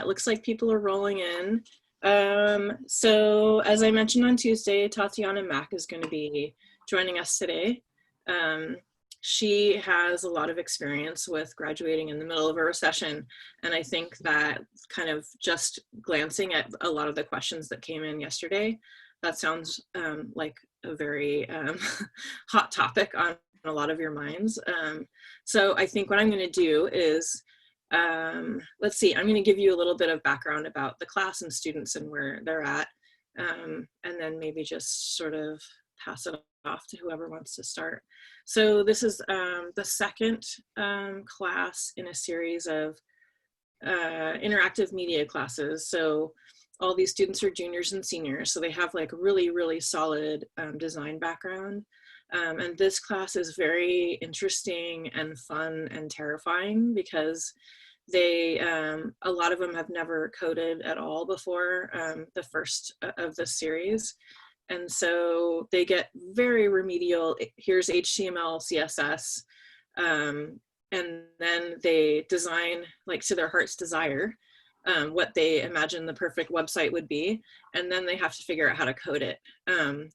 it looks like people are rolling in. So as I mentioned on Tuesday, Tatiana Mack is going to be joining us today. She has a lot of experience with graduating in the middle of a recession. And I think that kind of just glancing at a lot of the questions that came in yesterday, that sounds like a very hot topic on a lot of your minds. So I think what I'm going to do is, let's see, I'm going to give you a little bit of background about the class and students and where they're at, and then maybe just sort of pass it off to whoever wants to start. So this is the second class in a series of interactive media classes. So all these students are juniors and seniors, so they have like really, really solid design background. And this class is very interesting and fun and terrifying because they, a lot of them have never coded at all before the first of the series. And so they get very remedial, here's HTML, CSS, and then they design like to their heart's desire what they imagine the perfect website would be, and then they have to figure out how to code it.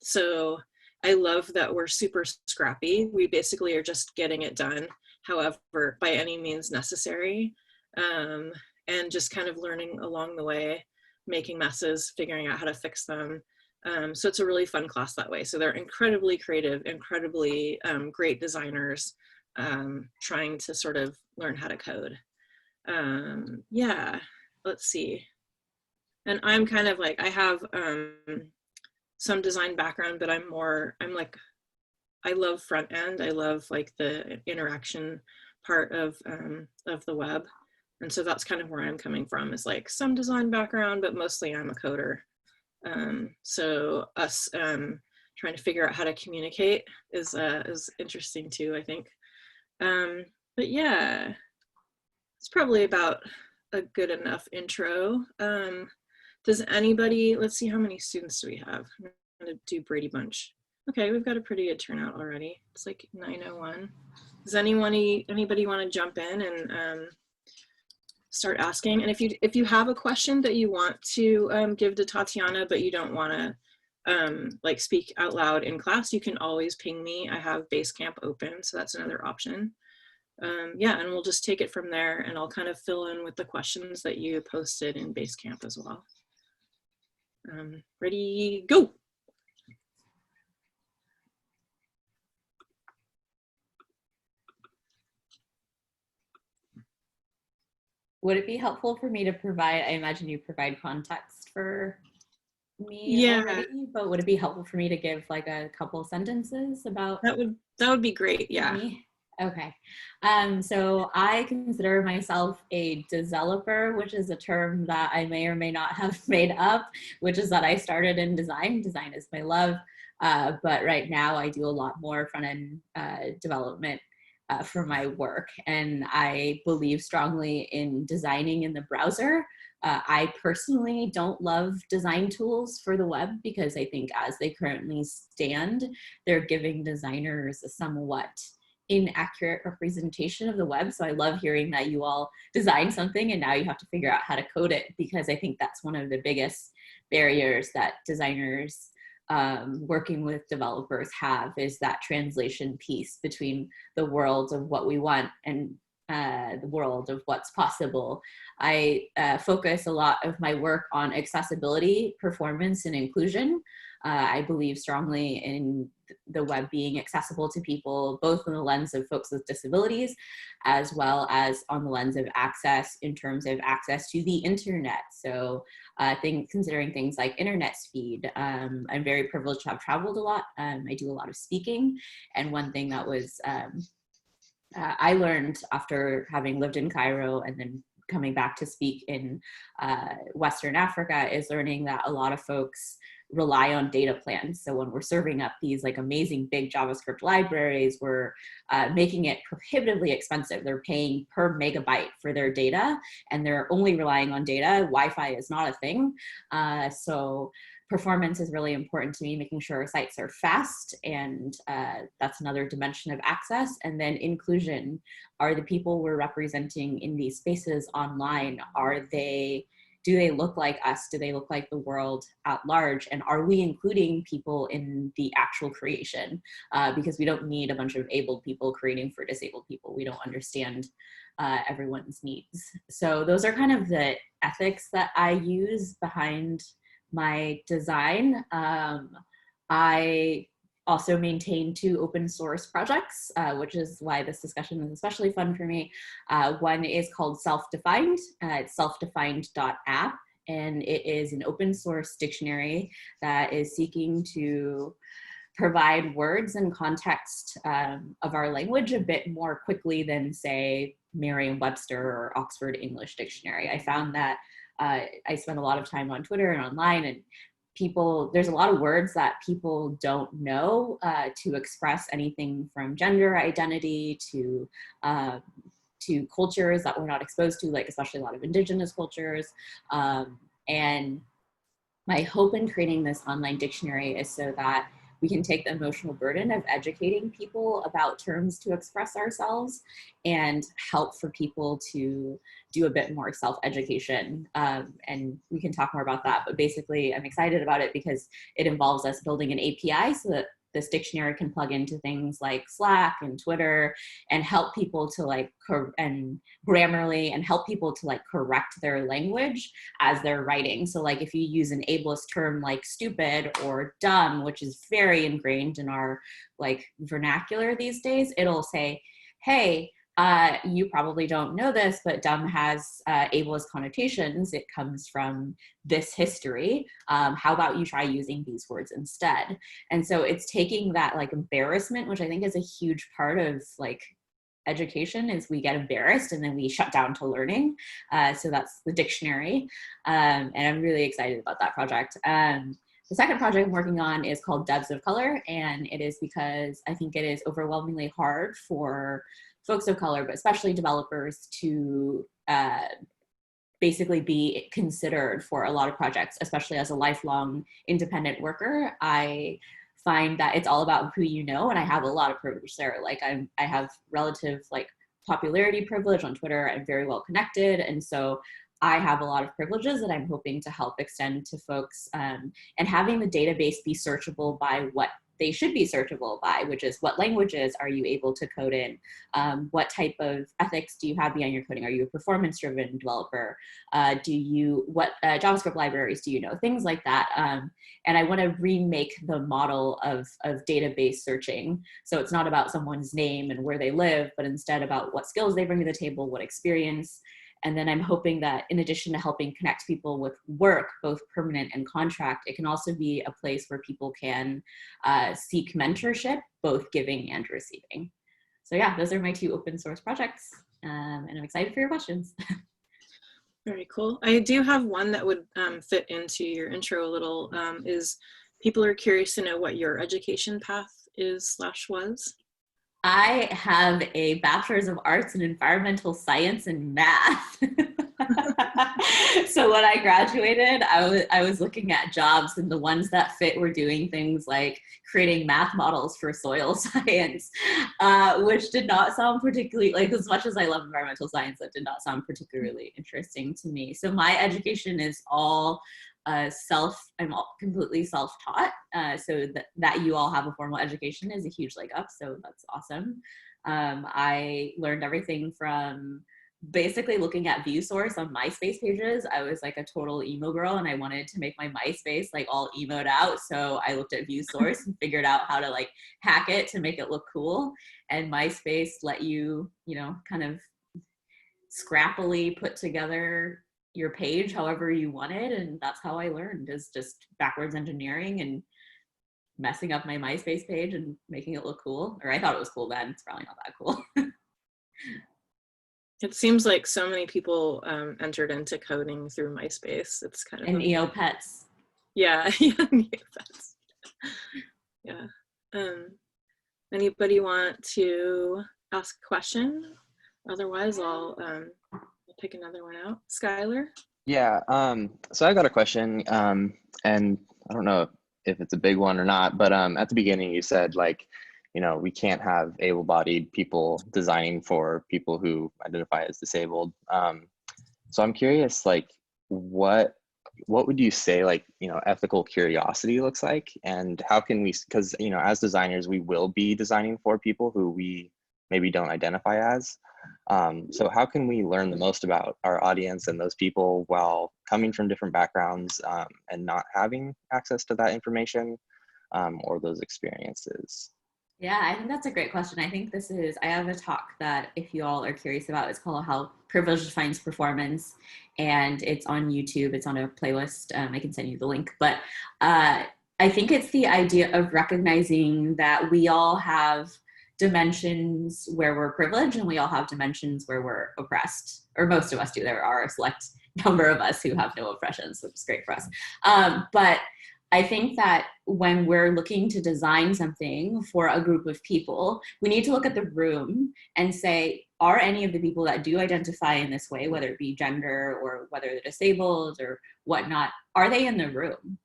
So I love that we're super scrappy. We basically are just getting it done, however, by any means necessary, and just kind of learning along the way, making messes, figuring out how to fix them. So it's a really fun class that way. So they're incredibly creative, incredibly great designers, trying to sort of learn how to code. Yeah, let's see. And I'm kind of like, I have some design background, but I'm like, I love front end. I love like the interaction part of the web. And so that's kind of where I'm coming from, is like some design background, but mostly I'm a coder. So us trying to figure out how to communicate is interesting too, I think. But yeah, it's probably about a good enough intro. Does anybody, let's see, how many students do we have? I'm gonna do Brady Bunch. Okay, we've got a pretty good turnout already. It's like 9:01. Does anybody want to jump in and start asking? And if you have a question that you want to give to Tatiana, but you don't want to like speak out loud in class, you can always ping me. I have Basecamp open, so that's another option. Yeah, and we'll just take it from there, and I'll kind of fill in with the questions that you posted in Basecamp as well. Ready, go. Would it be helpful for me to provide, I imagine you provide context for me already, but would it be helpful for me to give like a couple sentences about that would be great, yeah. Me? Okay. So I consider myself a developer, which is a term that I may or may not have made up, which is that I started in design. Design is my love. But right now I do a lot more front-end development for my work. And I believe strongly in designing in the browser. I personally don't love design tools for the web because I think as they currently stand, they're giving designers a somewhat inaccurate representation of the web. So I love hearing that you all designed something and now you have to figure out how to code it, because I think that's one of the biggest barriers that designers working with developers have, is that translation piece between the world of what we want and the world of what's possible. I focus a lot of my work on accessibility, performance, and inclusion. I believe strongly in the web being accessible to people, both in the lens of folks with disabilities, as well as on the lens of access in terms of access to the internet. So considering things like internet speed, I'm very privileged to have traveled a lot. I do a lot of speaking. And one thing that was, I learned after having lived in Cairo and then coming back to speak in Western Africa, is learning that a lot of folks rely on data plans. So when we're serving up these like amazing big JavaScript libraries, we're making it prohibitively expensive. They're paying per megabyte for their data, and they're only relying on data. Wi-Fi is not a thing. So performance is really important to me, making sure our sites are fast, and that's another dimension of access. And then inclusion. Are the people we're representing in these spaces online, are they do they look like us? Do they look like the world at large? And are we including people in the actual creation? Because we don't need a bunch of abled people creating for disabled people. We don't understand everyone's needs. So those are kind of the ethics that I use behind my design. I also maintain 2 open source projects, which is why this discussion is especially fun for me. One is called Self-Defined. It's selfdefined.app, and it is an open source dictionary that is seeking to provide words and context of our language a bit more quickly than, say, Merriam-Webster or Oxford English Dictionary. I found that I spend a lot of time on Twitter and online, and there's a lot of words that people don't know to express anything from gender identity to cultures that we're not exposed to, like especially a lot of indigenous cultures. And my hope in creating this online dictionary is so that we can take the emotional burden of educating people about terms to express ourselves and help for people to do a bit more self-education. And we can talk more about that, but basically I'm excited about it because it involves us building an API so that this dictionary can plug into things like Slack and Twitter and help people to and Grammarly and help people to correct their language as they're writing. So if you use an ableist term like stupid or dumb, which is very ingrained in our vernacular these days, it'll say, hey, you probably don't know this, but dumb has ableist connotations. It comes from this history. How about you try using these words instead? And so it's taking that embarrassment, which I think is a huge part of education, is we get embarrassed and then we shut down to learning. So that's the dictionary. And I'm really excited about that project. The second project I'm working on is called Devs of Color, and it is because I think it is overwhelmingly hard for folks of color, but especially developers, to basically be considered for a lot of projects, especially as a lifelong independent worker. I find that it's all about who you know, and I have a lot of privilege there. I have relative popularity privilege on Twitter. I'm very well connected, and so I have a lot of privileges that I'm hoping to help extend to folks, and having the database be searchable by what they should be searchable by, which is what languages are you able to code in? What type of ethics do you have behind your coding? Are you a performance-driven developer? What JavaScript libraries do you know? Things like that. And I want to remake the model of database searching. So it's not about someone's name and where they live, but instead about what skills they bring to the table, what experience. And then I'm hoping that in addition to helping connect people with work, both permanent and contract, it can also be a place where people can seek mentorship, both giving and receiving. So yeah, those are my 2 open source projects, and I'm excited for your questions. Very cool. I do have one that would fit into your intro a little, is people are curious to know what your education path is/was. I have a bachelor's of arts in environmental science and math. So when I graduated, I was looking at jobs, and the ones that fit were doing things like creating math models for soil science, which did not sound particularly, as much as I love environmental science, that did not sound particularly interesting to me. So my education is all I'm completely self-taught, so that you all have a formal education is a huge leg up, so that's awesome. I learned everything from basically looking at view source on MySpace pages. I was a total emo girl, and I wanted to make my MySpace all emoed out, so I looked at view source and figured out how to hack it to make it look cool. And MySpace let you, kind of scrappily put together your page however you wanted, and that's how I learned, is just backwards engineering and messing up my MySpace page and making it look cool. Or I thought it was cool then. It's probably not that cool. It seems like so many people entered into coding through MySpace. It's kind of and Neopets. Yeah, yeah, Neopets. Yeah. Anybody want to ask a question? Otherwise, I'll pick another one out. Skylar? Yeah, so I got a question, and I don't know if it's a big one or not, but at the beginning you said we can't have able-bodied people designing for people who identify as disabled. So I'm curious, what would you say, like, you know, ethical curiosity looks like, and how can we, because, you know, as designers, we will be designing for people who we maybe don't identify as. So how can we learn the most about our audience and those people while coming from different backgrounds, and not having access to that information, or those experiences? Yeah, I think that's a great question. I have a talk that if you all are curious about, it's called How Privilege Defines Performance, and it's on YouTube. It's on a playlist. I can send you the link. But I think it's the idea of recognizing that we all have dimensions where we're privileged and we all have dimensions where we're oppressed, or most of us do. There are a select number of us who have no oppressions, which is great for us. But I think that when we're looking to design something for a group of people, we need to look at the room and say, are any of the people that do identify in this way, whether it be gender or whether they're disabled or whatnot, are they in the room?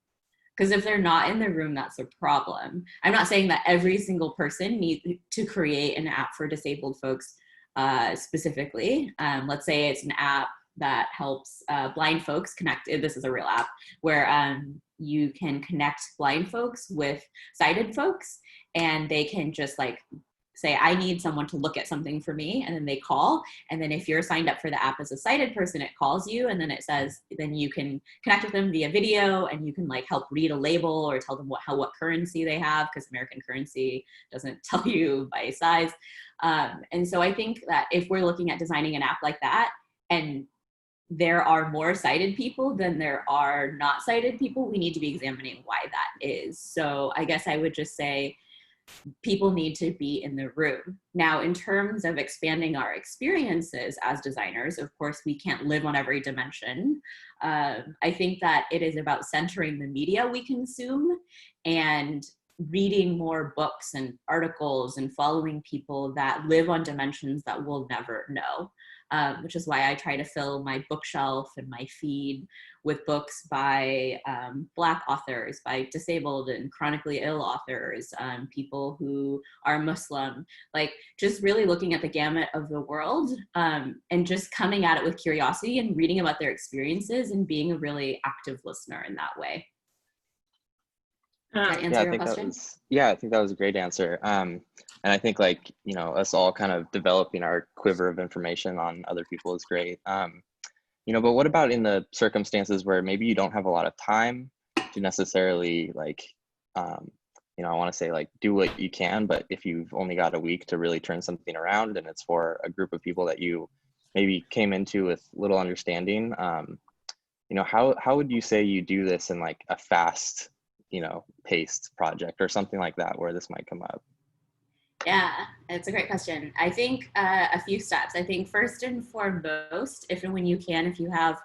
Because if they're not in the room, that's a problem. I'm not saying that every single person needs to create an app for disabled folks specifically. Let's say it's an app that helps blind folks connect. This is a real app where you can connect blind folks with sighted folks, and they can just like say, I need someone to look at something for me, and then they call. And then if you're signed up for the app as a sighted person, it calls you, and then it says, then you can connect with them via video, and you can like help read a label or tell them what currency they have, because American currency doesn't tell you by size. And so I think that if we're looking at designing an app like that, and there are more sighted people than there are not sighted people, we need to be examining why that is. So I guess I would just say people need to be in the room. Now, in terms of expanding our experiences as designers, of course, we can't live on every dimension. I think that it is about centering the media we consume and reading more books and articles and following people that live on dimensions that we'll never know. Which is why I try to fill my bookshelf and my feed with books by Black authors, by disabled and chronically ill authors, people who are Muslim, like just really looking at the gamut of the world, and just coming at it with curiosity and reading about their experiences and being a really active listener in that way. Did that answer your question? I think that was a great answer. And I think, like, you know, us all kind of developing our quiver of information on other people is great. You know, but what about in the circumstances where maybe you don't have a lot of time to necessarily, like, you know, I want to say, like, do what you can, but if you've only got a week to really turn something around and it's for a group of people that you maybe came into with little understanding, you know, how would you say you do this in like a fast, you know, paced project or something like that where this might come up? Yeah, it's a great question. I think a few steps. I think first and foremost, if and when you can, if you have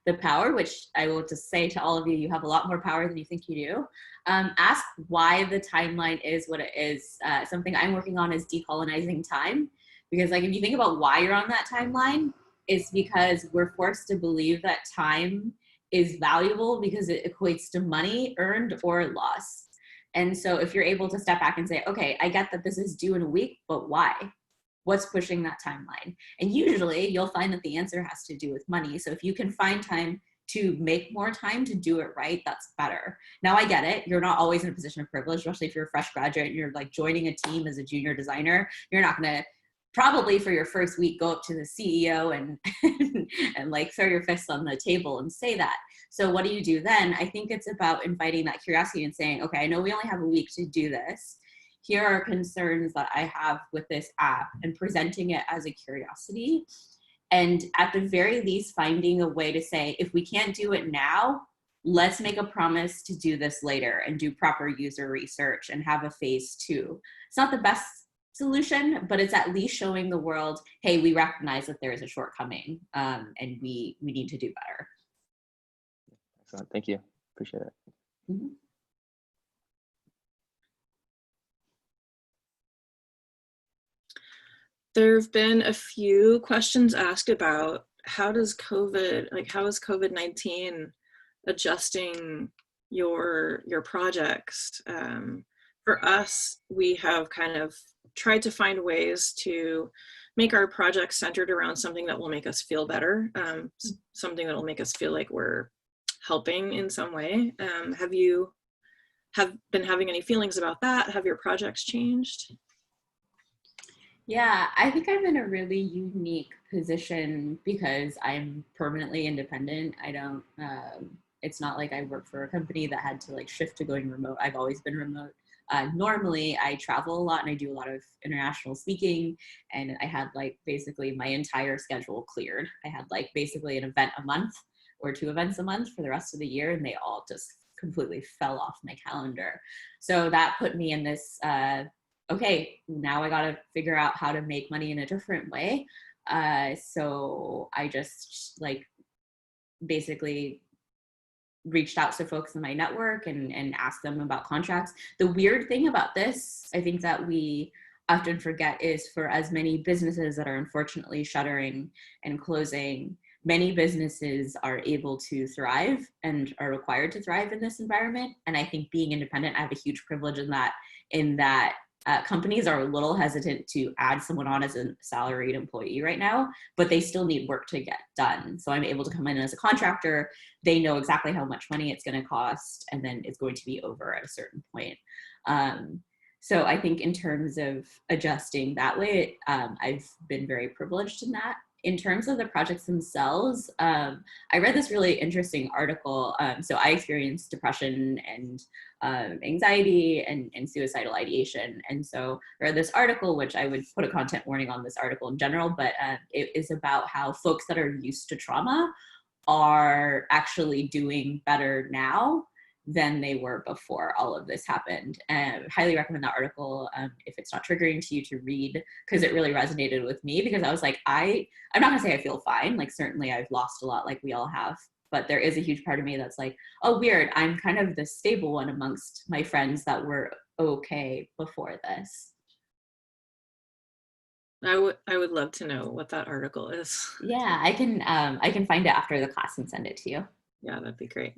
the power, which I will just say to all of you, you have a lot more power than you think you do. Ask why the timeline is what it is. Something I'm working on is decolonizing time, because like if you think about why you're on that timeline, it's because we're forced to believe that time is valuable because it equates to money earned or lost. And so if you're able to step back and say, okay, I get that this is due in a week, but why? What's pushing that timeline? And usually you'll find that the answer has to do with money. So if you can find time to make more time to do it right, that's better. Now I get it. You're not always in a position of privilege, especially if you're a fresh graduate and you're like joining a team as a junior designer. You're not going to probably for your first week go up to the CEO and and like throw your fists on the table and say that. So what do you do then? I think it's about inviting that curiosity and saying, okay, I know we only have a week to do this. Here are concerns that I have with this app, and presenting it as a curiosity. And at the very least, finding a way to say, if we can't do it now, let's make a promise to do this later and do proper user research and have a phase 2. It's not the best solution, but it's at least showing the world, hey, we recognize that there is a shortcoming, and we need to do better. Excellent. Thank you. Appreciate it. Mm-hmm. There have been a few questions asked about how is COVID-19 adjusting your projects? For us, we have kind of tried to find ways to make our projects centered around something that will make us feel better, something that will make us feel like we're helping in some way. Have you been having any feelings about that? Have your projects changed? Yeah, I think I'm in a really unique position because I'm permanently independent. I don't, it's not like I work for a company that had to like shift to going remote. I've always been remote. Normally I travel a lot and I do a lot of international speaking, and I had like basically my entire schedule cleared. I had like basically an event a month or 2 events a month for the rest of the year, and they all just completely fell off my calendar. So that put me in this, okay, now I got to figure out how to make money in a different way. So I just like basically reached out to folks in my network and asked them about contracts. The weird thing about this, I think that we often forget, is for as many businesses that are unfortunately shuttering and closing, many businesses are able to thrive and are required to thrive in this environment. And I think being independent, I have a huge privilege in that companies are a little hesitant to add someone on as a salaried employee right now, but they still need work to get done. So I'm able to come in as a contractor. They know exactly how much money it's going to cost, and then it's going to be over at a certain point. So I think in terms of adjusting that way, I've been very privileged in that. In terms of the projects themselves, I read this really interesting article. So I experienced depression and anxiety and suicidal ideation. And so I read this article, which I would put a content warning on this article in general, but it is about how folks that are used to trauma are actually doing better now than they were before all of this happened. And I highly recommend that article if it's not triggering to you to read, because it really resonated with me, because I was like, I'm not gonna say I feel fine, like certainly I've lost a lot like we all have, but there is a huge part of me that's like, oh weird, I'm kind of the stable one amongst my friends that were okay before this. I would love to know what that article is. Yeah, I can find it after the class and send it to you. Yeah, that'd be great.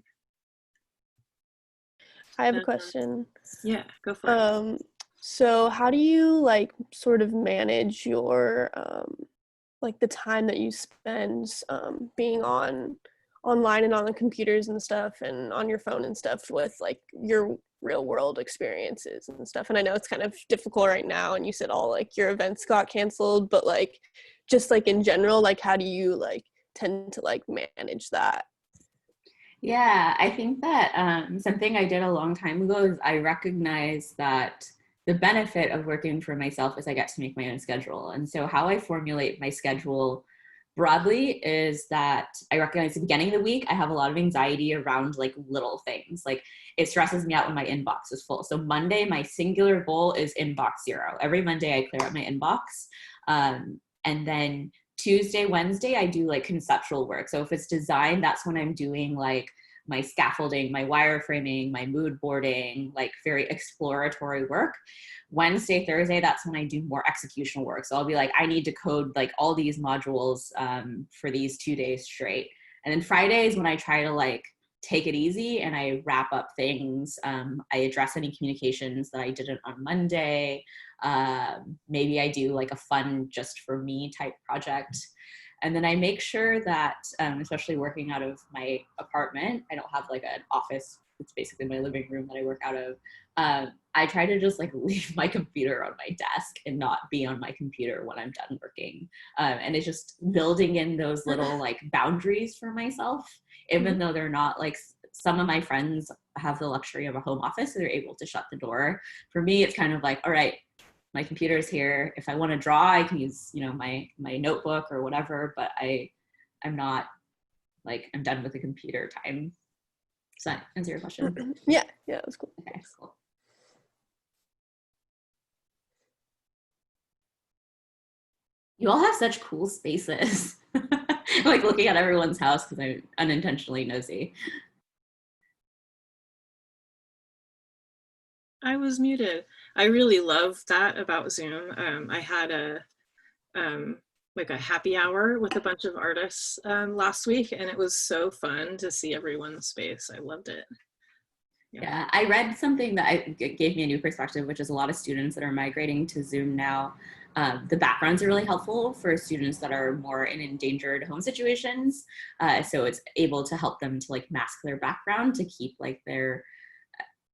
I have a question. Yeah, go for it. So how do you like sort of manage your like the time that you spend being online and on the computers and stuff and on your phone and stuff with like your real world experiences and stuff? And I know it's kind of difficult right now, and you said all like your events got canceled, but like just like in general, like how do you like tend to like manage that? Yeah, I think that something I did a long time ago is I recognized that the benefit of working for myself is I get to make my own schedule. And so how I formulate my schedule broadly is that I recognize at the beginning of the week, I have a lot of anxiety around like little things. Like it stresses me out when my inbox is full. So Monday, my singular goal is inbox 0. Every Monday I clear out my inbox. And then Tuesday, Wednesday, I do like conceptual work. So if it's design, that's when I'm doing like my scaffolding, my wireframing, my mood boarding, like very exploratory work. Wednesday, Thursday, that's when I do more executional work. So I'll be like, I need to code like all these modules for these 2 days straight. And then Friday is when I try to like take it easy and I wrap up things. I address any communications that I didn't on Monday. Maybe I do like a fun just for me type project. And then I make sure that, especially working out of my apartment, I don't have like an office. It's basically my living room that I work out of. I try to just like leave my computer on my desk and not be on my computer when I'm done working. And it's just building in those little like boundaries for myself, even though they're not like, some of my friends have the luxury of a home office, so they're able to shut the door. For me, it's kind of like, all right, my computer is here. If I want to draw, I can use, you know, my notebook or whatever, but I'm not like, I'm done with the computer time. Does that answer your question? Yeah, that's cool. Okay, cool. You all have such cool spaces. I'm like looking at everyone's house because I'm unintentionally nosy. I was muted. I really love that about Zoom. I had like a happy hour with a bunch of artists last week, and it was so fun to see everyone's space. I loved it. Yeah, I read something that gave me a new perspective, which is a lot of students that are migrating to Zoom now The backgrounds are really helpful for students that are more in endangered home situations. So it's able to help them to like mask their background to keep like their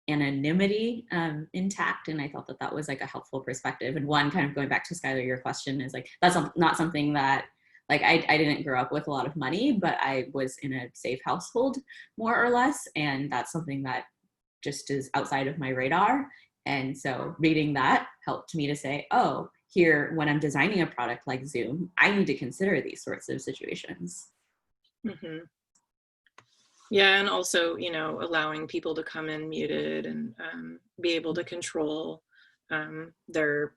anonymity intact. And I thought that that was like a helpful perspective. And one, kind of going back to Skylar, your question is like, that's not something that like I didn't grow up with a lot of money, but I was in a safe household more or less. And that's something that just is outside of my radar. And so reading that helped me to say, oh, here, when I'm designing a product like Zoom, I need to consider these sorts of situations. Mm-hmm. Yeah, and also, you know, allowing people to come in muted and be able to control their,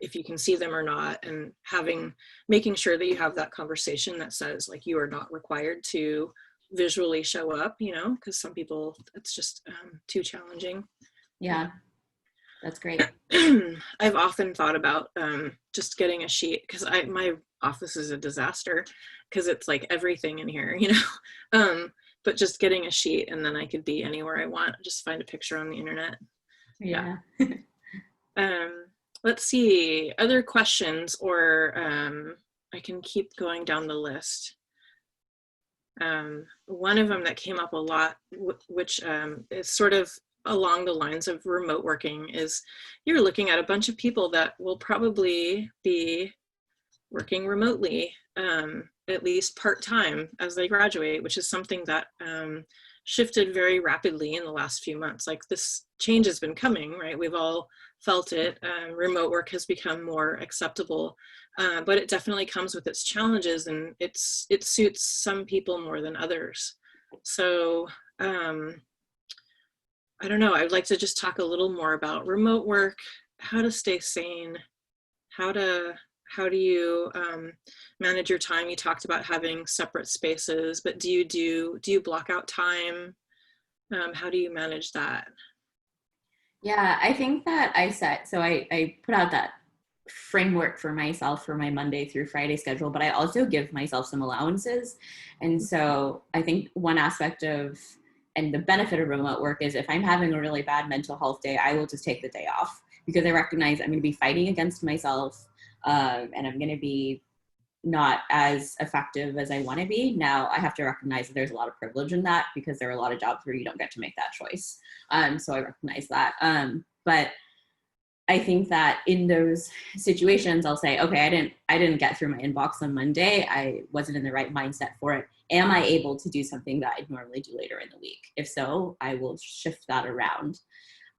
if you can see them or not, and making sure that you have that conversation that says like you are not required to visually show up, you know, because some people it's just too challenging. Yeah, that's great. I've often thought about just getting a sheet, because my office is a disaster because it's like everything in here, you know. But just getting a sheet and then I could be anywhere I want. Just find a picture on the internet. Yeah. Let's see, other questions, or I can keep going down the list. One of them that came up a lot, which is sort of along the lines of remote working, is you're looking at a bunch of people that will probably be working remotely, at least part-time as they graduate, which is something that shifted very rapidly in the last few months. Like this change has been coming, right? We've all felt it. Remote work has become more acceptable, but it definitely comes with its challenges, and it suits some people more than others. So I don't know, I'd like to just talk a little more about remote work, how to stay sane, how do you manage your time? You talked about having separate spaces, but do you block out time? How do you manage that? Yeah, I think that I put out that framework for myself for my Monday through Friday schedule, but I also give myself some allowances. And so I think one aspect of, and the benefit of remote work is if I'm having a really bad mental health day, I will just take the day off because I recognize I'm going to be fighting against myself, and I'm going to be not as effective as I want to be. Now I have to recognize that there's a lot of privilege in that because there are a lot of jobs where you don't get to make that choice. So I recognize that. But I think that in those situations, I'll say, okay, I didn't get through my inbox on Monday. I wasn't in the right mindset for it. Am I able to do something that I'd normally do later in the week? If so, I will shift that around.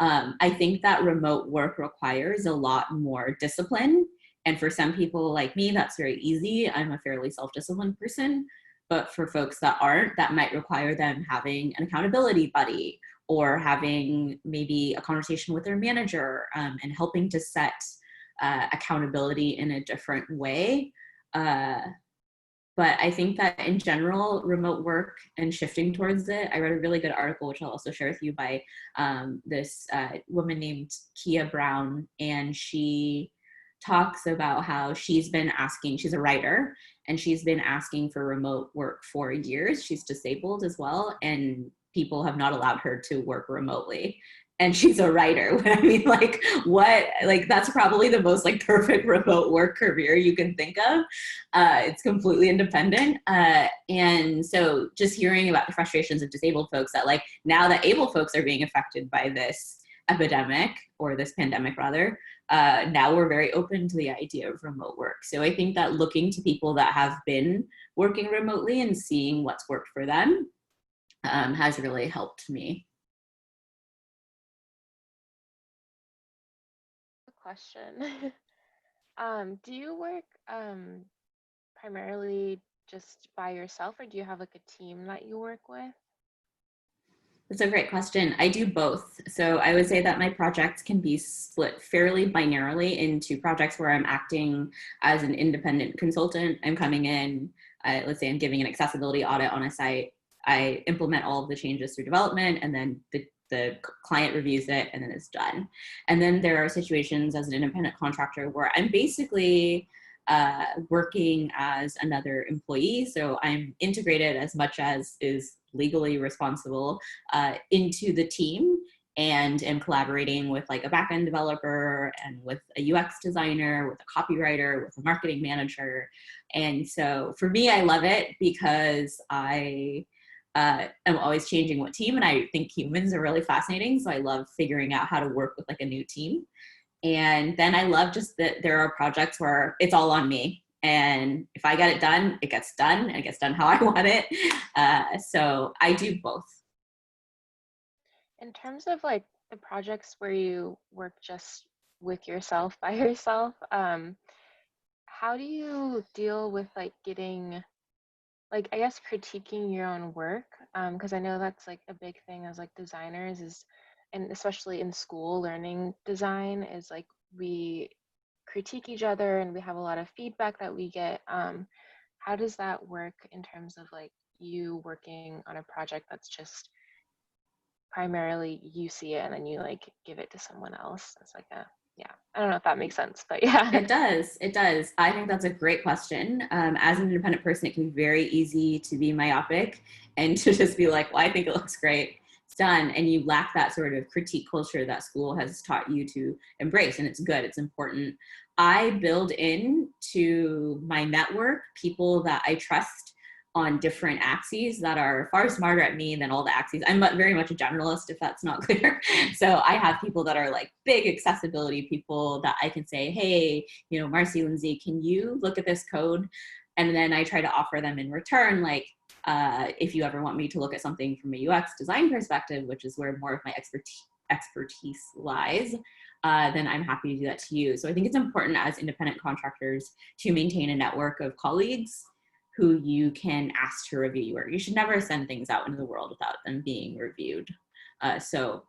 I think that remote work requires a lot more discipline. And for some people like me, that's very easy. I'm a fairly self-disciplined person. But for folks that aren't, that might require them having an accountability buddy or having maybe a conversation with their manager, and helping to set accountability in a different way. But I think that in general, remote work and shifting towards it, I read a really good article, which I'll also share with you, by this woman named Kia Brown. And she talks about how she's been asking, she's a writer, and she's been asking for remote work for years. She's disabled as well, and people have not allowed her to work remotely. And she's a writer. I mean, like, what? Like, that's probably the most like perfect remote work career you can think of. It's completely independent. And so just hearing about the frustrations of disabled folks, that like now that able folks are being affected by this epidemic, or this pandemic rather, now we're very open to the idea of remote work. So I think that looking to people that have been working remotely and seeing what's worked for them has really helped me. Question. Do you work primarily just by yourself, or do you have like a team that you work with? That's a great question. I do both. So I would say that my projects can be split fairly binarily into projects where I'm acting as an independent consultant. I'm coming in, let's say I'm giving an accessibility audit on a site. I implement all of the changes through development, and then the client reviews it, and then it's done. And then there are situations as an independent contractor where I'm basically working as another employee. So I'm integrated as much as is legally responsible into the team, and am collaborating with like a backend developer and with a UX designer, with a copywriter, with a marketing manager. And so for me, I love it because I am always changing what team, and I think humans are really fascinating. So I love figuring out how to work with like a new team. And then I love just that there are projects where it's all on me. And if I get it done, it gets done, and it gets done how I want it. So I do both. In terms of like the projects where you work just with yourself by yourself, how do you deal with like getting, like, I guess critiquing your own work? Because I know that's like a big thing as like designers is, and especially in school learning design is like we critique each other and we have a lot of feedback that we get. How does that work in terms of like you working on a project that's just primarily you see it and then you like give it to someone else? It's like a, yeah, I don't know if that makes sense, but yeah. It does. It does. I think that's a great question. As an independent person, it can be very easy to be myopic and to just be like, well, I think it looks great. It's done. And you lack that sort of critique culture that school has taught you to embrace. And it's good. It's important. I build in to my network people that I trust on different axes that are far smarter at me than all the axes. I'm very much a generalist, if that's not clear. So I have people that are like big accessibility people that I can say, hey, you know, Marcy, Lindsay, can you look at this code? And then I try to offer them in return, like, if you ever want me to look at something from a UX design perspective, which is where more of my expertise lies, then I'm happy to do that to you. So I think it's important as independent contractors to maintain a network of colleagues who you can ask to review your work. You should never send things out into the world without them being reviewed. So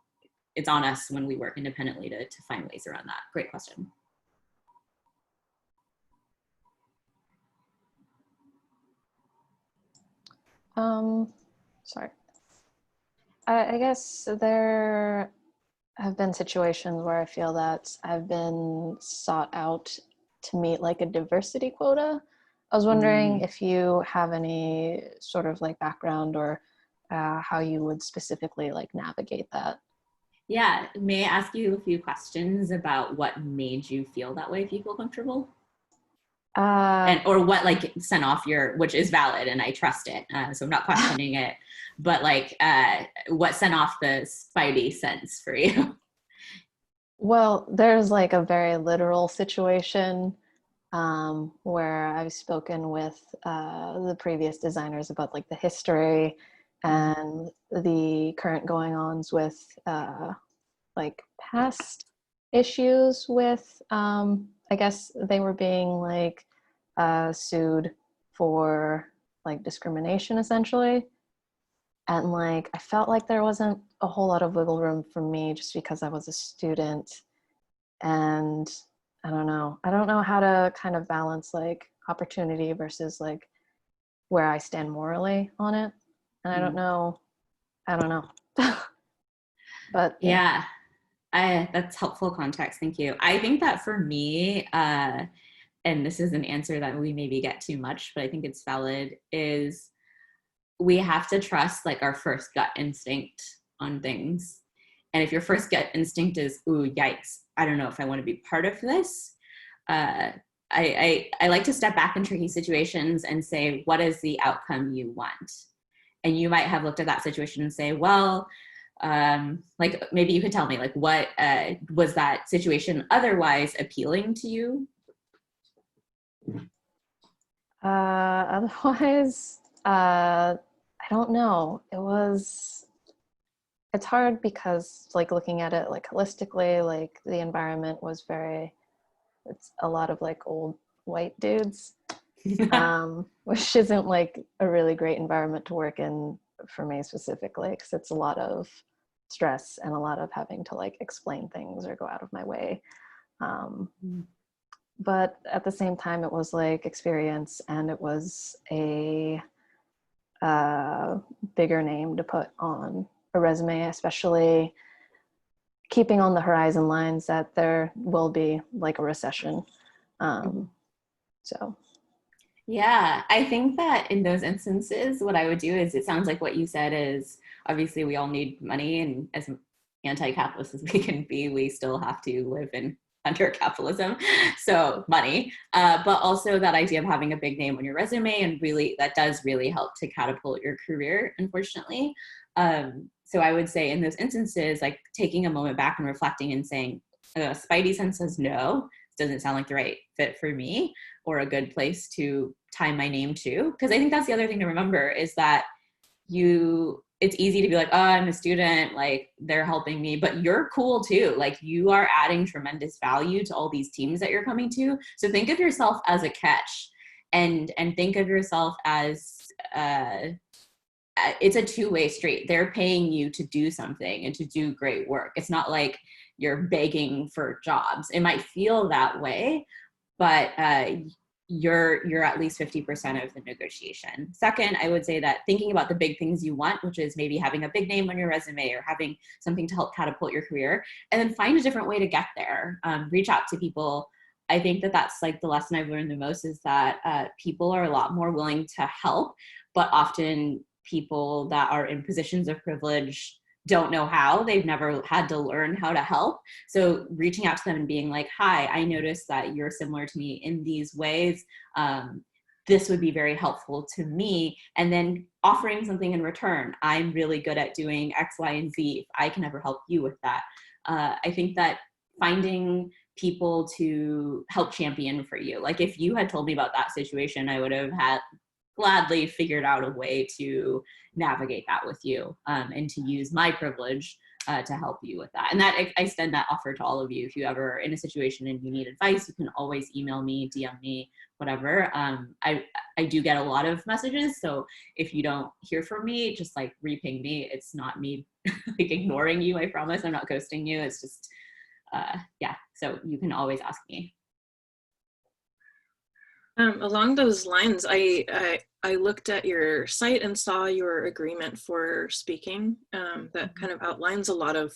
it's on us when we work independently to find ways around that. Great question. Sorry. I guess there have been situations where I feel that I've been sought out to meet like a diversity quota. I was wondering if you have any sort of like background or how you would specifically like navigate that. Yeah, may I ask you a few questions about what made you feel that way, if you feel comfortable? Or what like sent off your, which is valid and I trust it, so I'm not questioning it, but like what sent off the spidey sense for you? Well, there's like a very literal situation where I've spoken with the previous designers about like the history and the current going-ons with like past issues with, I guess they were being like sued for like discrimination essentially. And like, I felt like there wasn't a whole lot of wiggle room for me just because I was a student. And I don't know how to kind of balance like opportunity versus like where I stand morally on it. And I don't know. But yeah, that's helpful context. Thank you. I think that for me, and this is an answer that we maybe get too much, but I think it's valid, is we have to trust like our first gut instinct on things. And if your first gut instinct is, ooh, yikes, I don't know if I want to be part of this. I like to step back in tricky situations and say, what is the outcome you want? And you might have looked at that situation and say, well, like maybe you could tell me like what was that situation otherwise appealing to you? Otherwise, I don't know. It's hard because like looking at it like holistically, like the environment was it's a lot of like old white dudes, which isn't like a really great environment to work in for me specifically, because it's a lot of stress and a lot of having to like explain things or go out of my way. But at the same time, it was like experience, and it was a bigger name to put on a resume, especially keeping on the horizon lines that there will be like a recession. So. Yeah, I think that in those instances, what I would do is, it sounds like what you said is, obviously we all need money, and as anti-capitalist as we can be, we still have to live in under capitalism, so money, but also that idea of having a big name on your resume, and really that does really help to catapult your career, unfortunately. So I would say in those instances, like taking a moment back and reflecting and saying, Spidey sense says no, doesn't sound like the right fit for me or a good place to tie my name to. Because I think that's the other thing to remember is that it's easy to be like, oh, I'm a student, like they're helping me, but you're cool too. Like you are adding tremendous value to all these teams that you're coming to. So think of yourself as a catch, and think of yourself as it's a two-way street. They're paying you to do something and to do great work. It's not like you're begging for jobs. It might feel that way, but you're at least 50% of the negotiation. Second, I would say that thinking about the big things you want, which is maybe having a big name on your resume or having something to help catapult your career, and then find a different way to get there. Reach out to people. I think that that's like the lesson I've learned the most is that people are a lot more willing to help, but often people that are in positions of privilege don't know how. They've never had to learn how to help. So reaching out to them and being like, hi, I noticed that you're similar to me in these ways. This would be very helpful to me. And then offering something in return. I'm really good at doing X, Y, and Z. If I can ever help you with that. I think that finding people to help champion for you. Like if you had told me about that situation, I would have gladly figured out a way to navigate that with you, and to use my privilege to help you with that. And that I extend that offer to all of you. If you ever in a situation and you need advice, you can always email me, DM me, whatever. I do get a lot of messages, so if you don't hear from me, just like reping me. It's not me like ignoring you. I promise I'm not ghosting you. It's just yeah. So you can always ask me. Along those lines, I looked at your site and saw your agreement for speaking that kind of outlines a lot of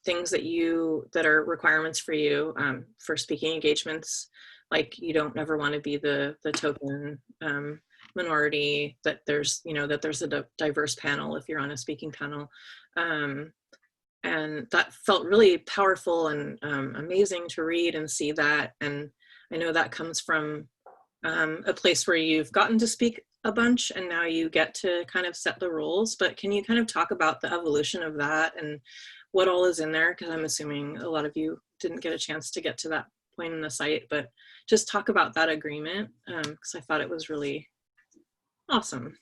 things that are requirements for you for speaking engagements. Like you don't ever want to be the token minority, that there's a diverse panel if you're on a speaking panel. And that felt really powerful and amazing to read and see that. And I know that comes from a place where you've gotten to speak a bunch and now you get to kind of set the rules, but can you kind of talk about the evolution of that and what all is in there? Because I'm assuming a lot of you didn't get a chance to get to that point in the site, but just talk about that agreement because I thought it was really awesome.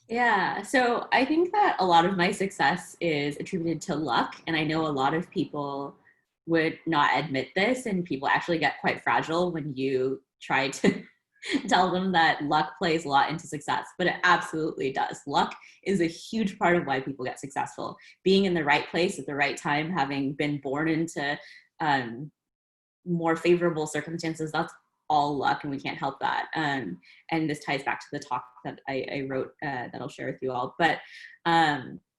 Yeah, so I think that a lot of my success is attributed to luck, and I know a lot of people would not admit this, and people actually get quite fragile when you try to tell them that luck plays a lot into success, but it absolutely does. Luck is a huge part of why people get successful. Being in the right place at the right time, having been born into more favorable circumstances, that's all luck, and we can't help that. And this ties back to the talk that I wrote that I'll share with you all. But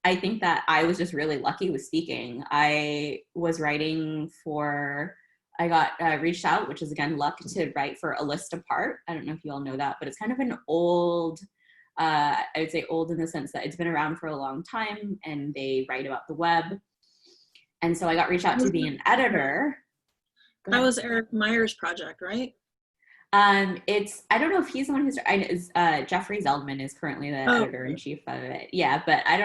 I think that I was just really lucky with speaking. I was writing I got reached out, which is again luck, to write for A List Apart. I don't know if you all know that, but it's kind of an old, I would say old in the sense that it's been around for a long time and they write about the web. And so I got reached out to be an editor. That was Eric Meyer's project, right? I don't know if he's the one who's, Jeffrey Zeldman is currently the editor-in-chief of it. Yeah, but I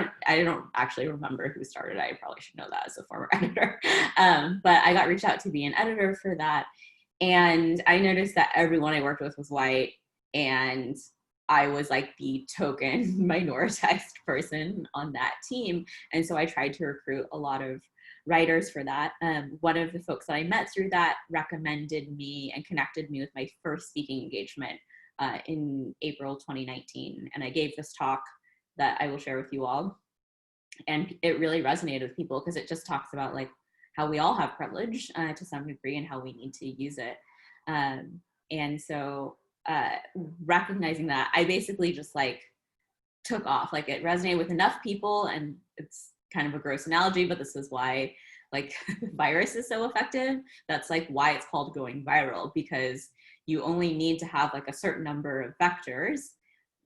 don't actually remember who started. I probably should know that as a former editor. But I got reached out to be an editor for that. And I noticed that everyone I worked with was white, and I was like the token minoritized person on that team. And so I tried to recruit a lot of writers for that. One of the folks that I met through that recommended me and connected me with my first speaking engagement in April 2019. And I gave this talk that I will share with you all. And it really resonated with people because it just talks about like how we all have privilege to some degree and how we need to use it. And so recognizing that, I basically just like took off. Like it resonated with enough people, and it's kind of a gross analogy, but this is why like virus is so effective. That's like why it's called going viral, because you only need to have like a certain number of vectors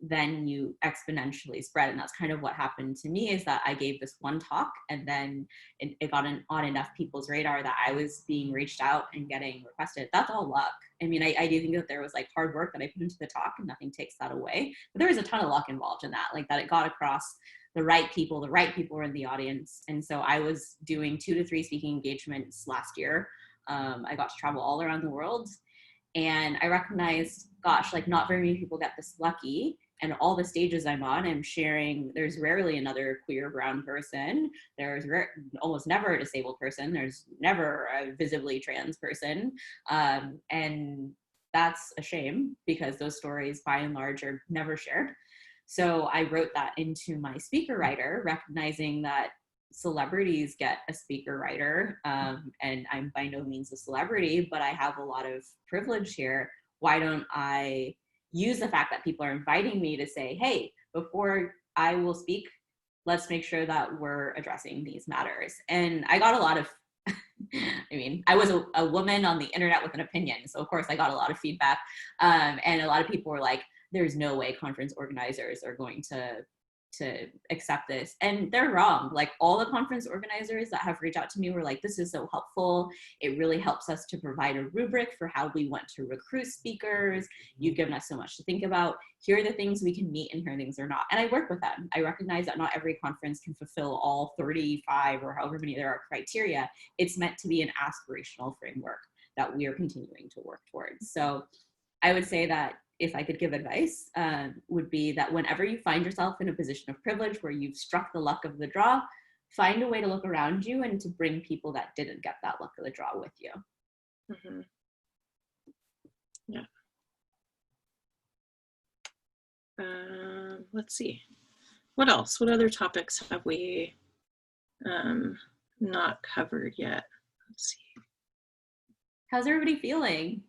then you exponentially spread. And that's kind of what happened to me, is that I gave this one talk, and then it got on enough people's radar that I was being reached out and getting requested. That's all luck. I mean, I do think that there was like hard work that I put into the talk, and nothing takes that away. But there was a ton of luck involved in that, like that it got across the right people were in the audience. And so I was doing 2 to 3 speaking engagements last year. I got to travel all around the world. And I recognized, gosh, like not very many people get this lucky. And all the stages I'm on, I'm sharing, there's rarely another queer brown person. There's almost never a disabled person. There's never a visibly trans person. And that's a shame, because those stories by and large are never shared. So I wrote that into my speaker writer, recognizing that celebrities get a speaker writer, and I'm by no means a celebrity, but I have a lot of privilege here. Why don't I use the fact that people are inviting me to say, hey, before I will speak, let's make sure that we're addressing these matters. And I got a lot of, I mean, I was a woman on the internet with an opinion. So of course I got a lot of feedback. And a lot of people were like, there's no way conference organizers are going to accept this. And they're wrong. Like all the conference organizers that have reached out to me were like, this is so helpful. It really helps us to provide a rubric for how we want to recruit speakers. You've given us so much to think about. Here are the things we can meet and here are things are not. And I work with them. I recognize that not every conference can fulfill all 35 or however many there are criteria. It's meant to be an aspirational framework that we are continuing to work towards. So I would say that if I could give advice, would be that whenever you find yourself in a position of privilege where you've struck the luck of the draw, find a way to look around you and to bring people that didn't get that luck of the draw with you. Mm-hmm. Yeah. Let's see. What else? What other topics have we not covered yet? Let's see. How's everybody feeling?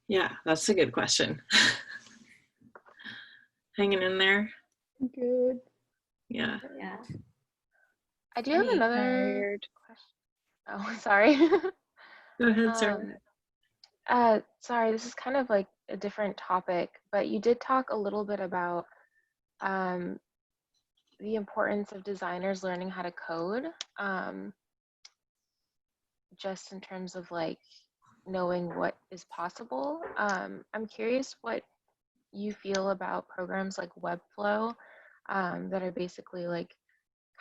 Yeah, that's a good question. Hanging in there? Good. Yeah. Yeah. I do have another question. Oh, sorry. Go ahead, Sarah. Sorry, this is kind of like a different topic, but you did talk a little bit about the importance of designers learning how to code, just in terms of like knowing what is possible. I'm curious what you feel about programs like Webflow that are basically like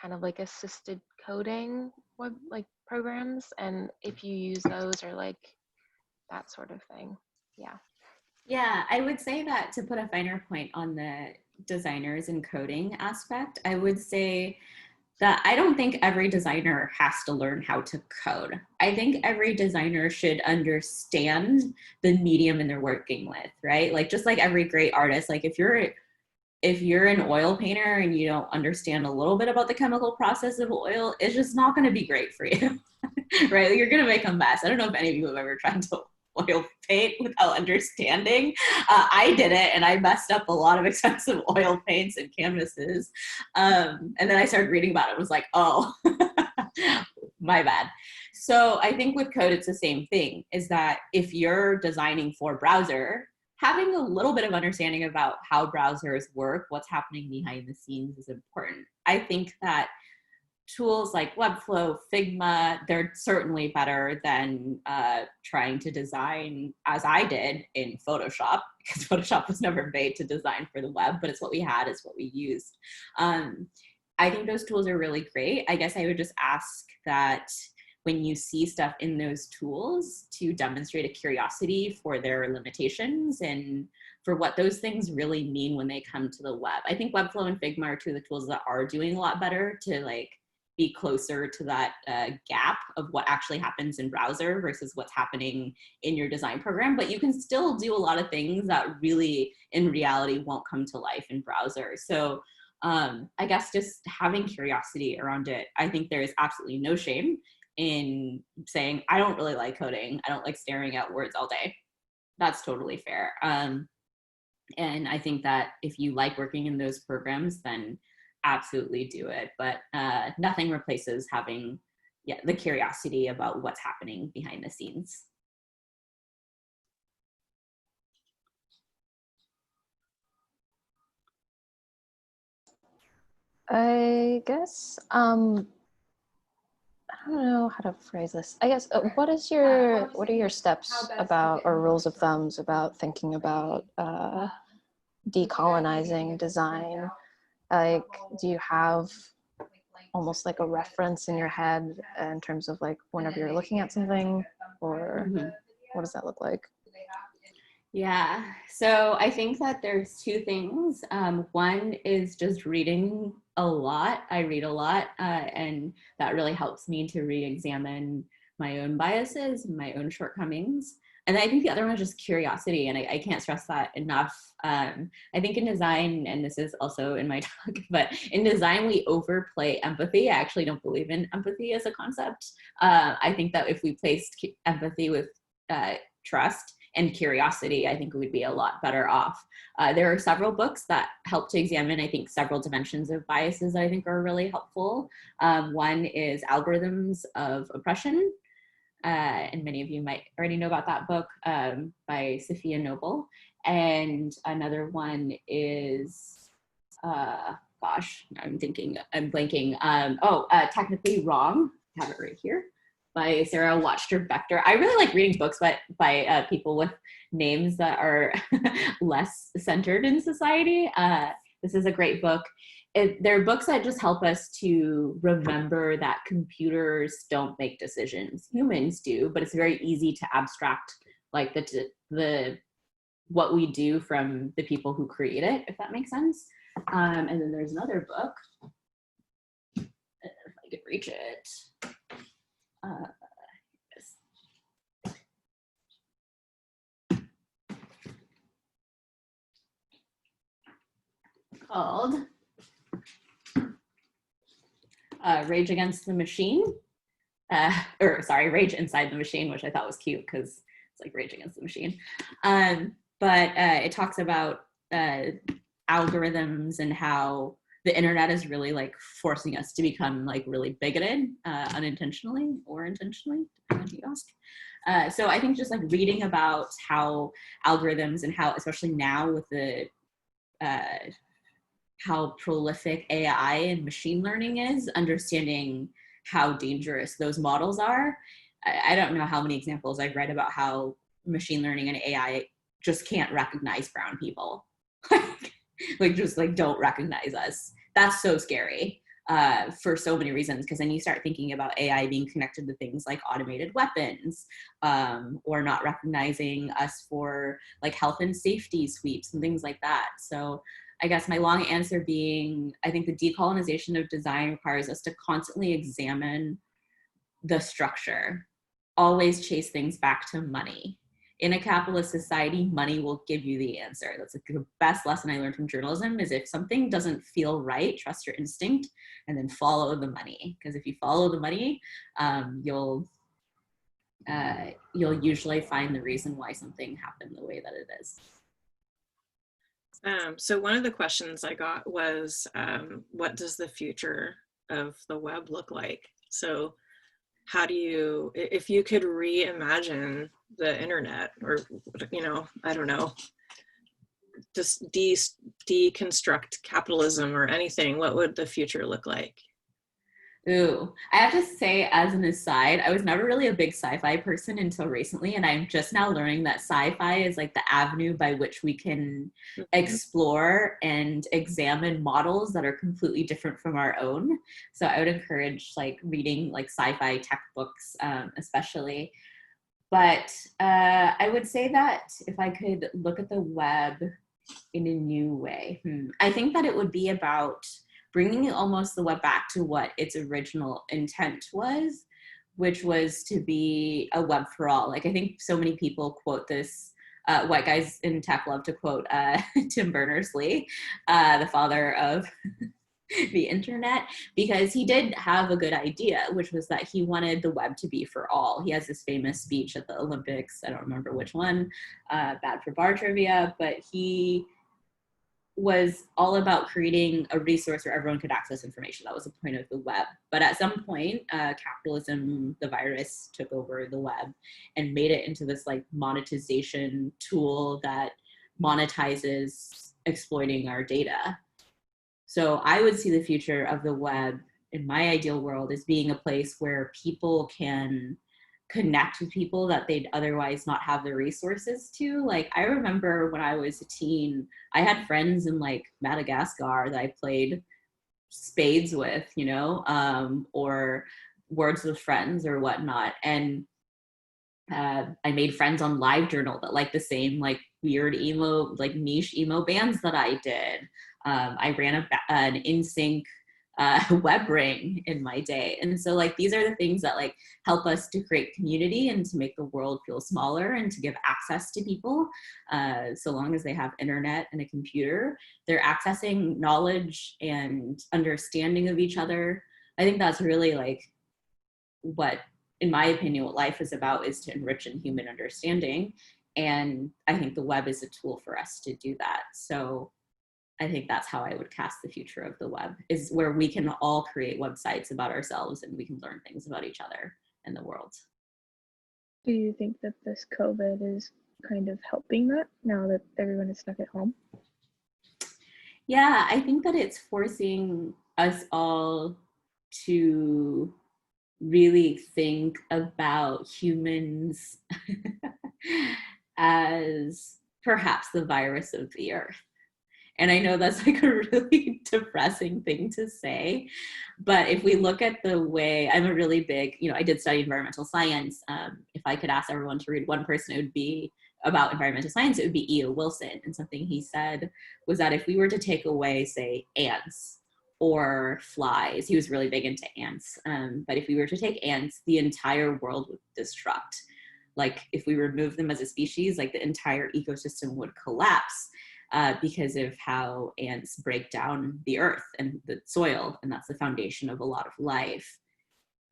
kind of like assisted coding web like programs, and if you use those or like that sort of thing. Yeah. Yeah, I would say that to put a finer point on the designers and coding aspect, I would say that I don't think every designer has to learn how to code. I think every designer should understand the medium and they're working with, right? Like just like every great artist, like if you're an oil painter and you don't understand a little bit about the chemical process of oil, it's just not going to be great for you, right? You're going to make a mess. I don't know if any of you have ever tried to oil paint without understanding. I did it and I messed up a lot of expensive oil paints and canvases. And then I started reading about it and was like, oh, my bad. So I think with code, it's the same thing, is that if you're designing for browser, having a little bit of understanding about how browsers work, what's happening behind the scenes is important. I think that tools like Webflow, Figma, they're certainly better than trying to design as I did in Photoshop, because Photoshop was never made to design for the web, but it's what we had, it's what we used. I think those tools are really great. I guess I would just ask that when you see stuff in those tools to demonstrate a curiosity for their limitations and for what those things really mean when they come to the web. I think Webflow and Figma are two of the tools that are doing a lot better to like be closer to that gap of what actually happens in browser versus what's happening in your design program. But you can still do a lot of things that really in reality won't come to life in browser. So I guess just having curiosity around it. I think there is absolutely no shame in saying, I don't really like coding. I don't like staring at words all day. That's totally fair. And I think that if you like working in those programs, then absolutely do it. But nothing replaces having the curiosity about what's happening behind the scenes. I guess I don't know how to phrase this. I guess what are your steps about or rules of thumbs about thinking about decolonizing design? Like, do you have almost like a reference in your head in terms of like whenever you're looking at something, or what does that look like? Yeah, so I think that there's two things. One is just reading a lot. I read a lot, and that really helps me to re-examine my own biases, my own shortcomings. And I think the other one is just curiosity, and I can't stress that enough. I think in design, and this is also in my talk, but in design we overplay empathy. I actually don't believe in empathy as a concept. I think that if we placed empathy with trust and curiosity, I think we would be a lot better off. There are several books that help to examine, I think, several dimensions of biases that I think are really helpful. One is Algorithms of Oppression, and many of you might already know about that book, by Sophia Noble. And another one is, gosh, I'm blanking. Technically Wrong, I have it right here, by Sarah Wachter-Bechter. I really like reading books by people with names that are less centered in society. This is a great book. They're books that just help us to remember that computers don't make decisions. Humans do, but it's very easy to abstract like the what we do from the people who create it, if that makes sense. And then there's another book, if I could reach it. Called Rage Against the Machine, Rage Inside the Machine, which I thought was cute because it's like Rage Against the Machine. But it talks about algorithms and how the internet is really like forcing us to become like really bigoted, unintentionally or intentionally, depending on who you ask. So I think just like reading about how algorithms and how, especially now with the how prolific AI and machine learning is, understanding how dangerous those models are. I don't know how many examples I've read about how machine learning and AI just can't recognize brown people. Like just like don't recognize us. That's so scary for so many reasons, because then you start thinking about AI being connected to things like automated weapons, or not recognizing us for like health and safety sweeps and things like that. So I guess my long answer being, I think the decolonization of design requires us to constantly examine the structure, always chase things back to money. In a capitalist society, money will give you the answer. That's like the best lesson I learned from journalism, is if something doesn't feel right, trust your instinct and then follow the money. Because if you follow the money, you'll usually find the reason why something happened the way that it is. So one of the questions I got was, what does the future of the web look like? So how do you, if you could reimagine the internet, or, you know, I don't know, just deconstruct capitalism or anything, what would the future look like? Ooh, I have to say, as an aside, I was never really a big sci-fi person until recently, and I'm just now learning that sci-fi is like the avenue by which we can explore and examine models that are completely different from our own. So I would encourage like reading like sci-fi tech books, especially. But I would say that if I could look at the web in a new way, I think that it would be about bringing almost the web back to what its original intent was, which was to be a web for all. Like I think so many people quote this, white guys in tech love to quote Tim Berners-Lee, the father of the internet, because he did have a good idea, which was that he wanted the web to be for all. He has this famous speech at the Olympics, I don't remember which one, bad for bar trivia, but he was all about creating a resource where everyone could access information. That was the point of the web. But at some point, capitalism, the virus, took over the web and made it into this like monetization tool that monetizes exploiting our data. So I would see the future of the web in my ideal world as being a place where people can connect with people that they'd otherwise not have the resources to. Like, I remember when I was a teen, I had friends in like Madagascar that I played spades with, or words with friends or whatnot. And I made friends on LiveJournal that like the same like weird emo, like niche emo bands that I did. I ran an in-sync web ring in my day. And so like, these are the things that like help us to create community and to make the world feel smaller and to give access to people. So long as they have internet and a computer, they're accessing knowledge and understanding of each other. I think that's really like what, in my opinion, what life is about, is to enrich in human understanding. And I think the web is a tool for us to do that. So I think that's how I would cast the future of the web, is where we can all create websites about ourselves and we can learn things about each other and the world. Do you think that this COVID is kind of helping that now that everyone is stuck at home? Yeah, I think that it's forcing us all to really think about humans as perhaps the virus of the earth. And I know that's like a really depressing thing to say, but if we look at the way, I'm a really big, I did study environmental science. If I could ask everyone to read one person, it would be about environmental science, it would be E.O. Wilson. And something he said was that if we were to take away, say, ants or flies, he was really big into ants, but if we were to take ants, the entire world would destruct. Like, if we remove them as a species, like the entire ecosystem would collapse. Because of how ants break down the earth and the soil, and that's the foundation of a lot of life.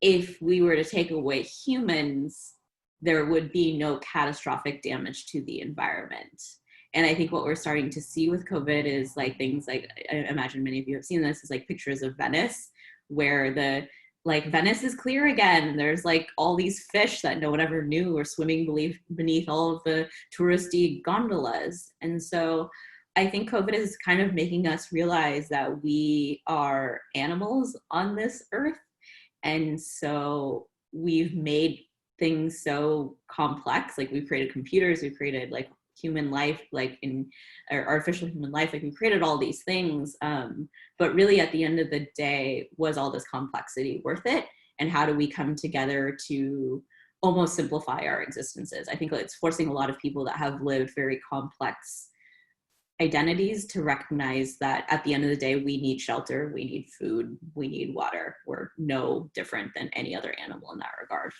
If we were to take away humans, there would be no catastrophic damage to the environment. And I think what we're starting to see with COVID is like things like, I imagine many of you have seen this, is like pictures of Venice, where Venice is clear again. There's like all these fish that no one ever knew were swimming beneath all of the touristy gondolas. And so I think COVID is kind of making us realize that we are animals on this earth. And so we've made things so complex. Like, we've created computers, we've created like human life, like in artificial human life, like we created all these things. But really at the end of the day, was all this complexity worth it? And how do we come together to almost simplify our existences? I think it's forcing a lot of people that have lived very complex identities to recognize that at the end of the day, we need shelter, we need food, we need water. We're no different than any other animal in that regard.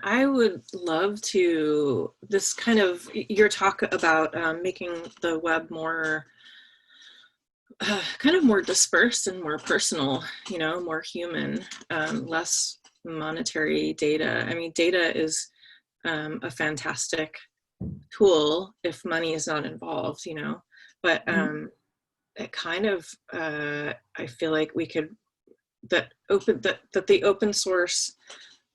I would love to, this kind of, your talk about making the web more, kind of more dispersed and more personal, more human, less monetary data. I mean, data is a fantastic tool if money is not involved, but it kind of, I feel like we could, that the open source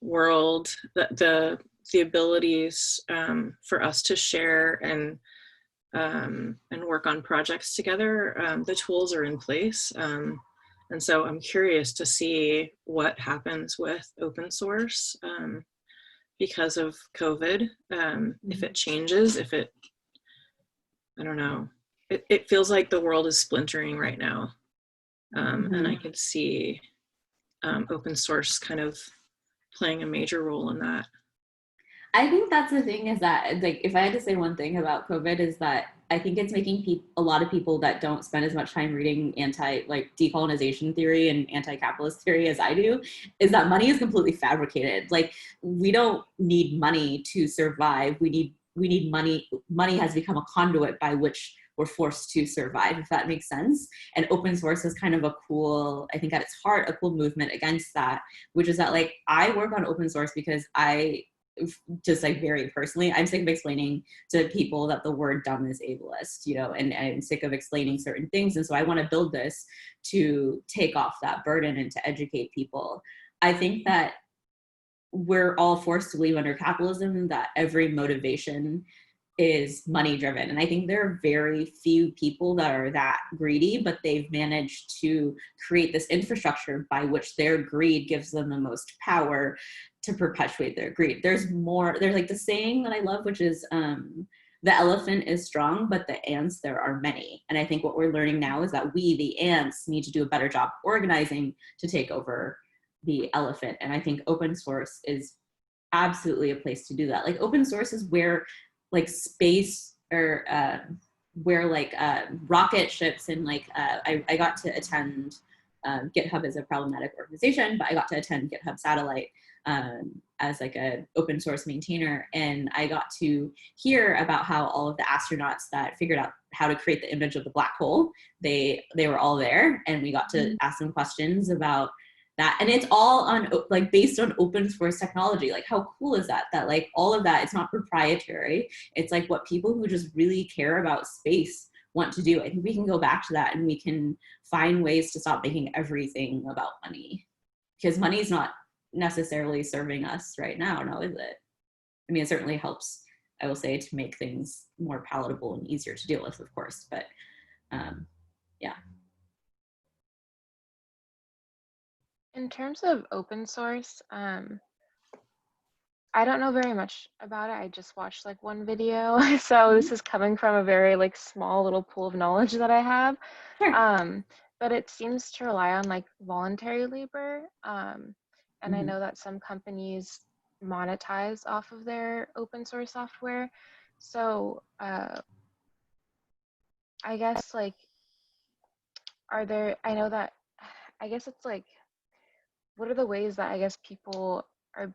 world, the abilities for us to share and work on projects together, the tools are in place, and so I'm curious to see what happens with open source because of COVID, if it changes, I don't know, it feels like the world is splintering right now, and I could see open source kind of playing a major role in that. I think that's the thing, is that, like, if I had to say one thing about COVID, is that I think it's making a lot of people that don't spend as much time reading decolonization theory and anti-capitalist theory as I do, is that money is completely fabricated. Like, we don't need money to survive. We need money. Money has become a conduit by which we're forced to survive, if that makes sense. And open source is kind of a cool, I think at its heart, a cool movement against that, which is that, like, I work on open source because just like very personally, I'm sick of explaining to people that the word dumb is ableist, and I'm sick of explaining certain things. And so I want to build this to take off that burden and to educate people. I think that we're all forced to live under capitalism, that every motivation is money driven. And I think there are very few people that are that greedy, but they've managed to create this infrastructure by which their greed gives them the most power to perpetuate their greed. There's like the saying that I love, which is, the elephant is strong, but the ants, there are many. And I think what we're learning now is that we, the ants, need to do a better job organizing to take over the elephant. And I think open source is absolutely a place to do that. Like open source is where like space or where like rocket ships and like I got to attend GitHub as a problematic organization, but I got to attend GitHub Satellite as like a open source maintainer, and I got to hear about how all of the astronauts that figured out how to create the image of the black hole, they were all there, and we got to ask them questions about that. And it's all on like based on open source technology. Like how cool is that like all of that, it's not proprietary, it's like what people who just really care about space want to do. I think we can go back to that, and we can find ways to stop making everything about money, because money is not necessarily serving us right now, no, is it? I mean, it certainly helps, I will say, to make things more palatable and easier to deal with, of course, but yeah. In terms of open source, I don't know very much about it. I just watched like one video. So this is coming from a very like small little pool of knowledge that I have. Sure. But it seems to rely on like voluntary labor. And I know that some companies monetize off of their open source software. So I guess like, I guess it's like, what are the ways that I guess people are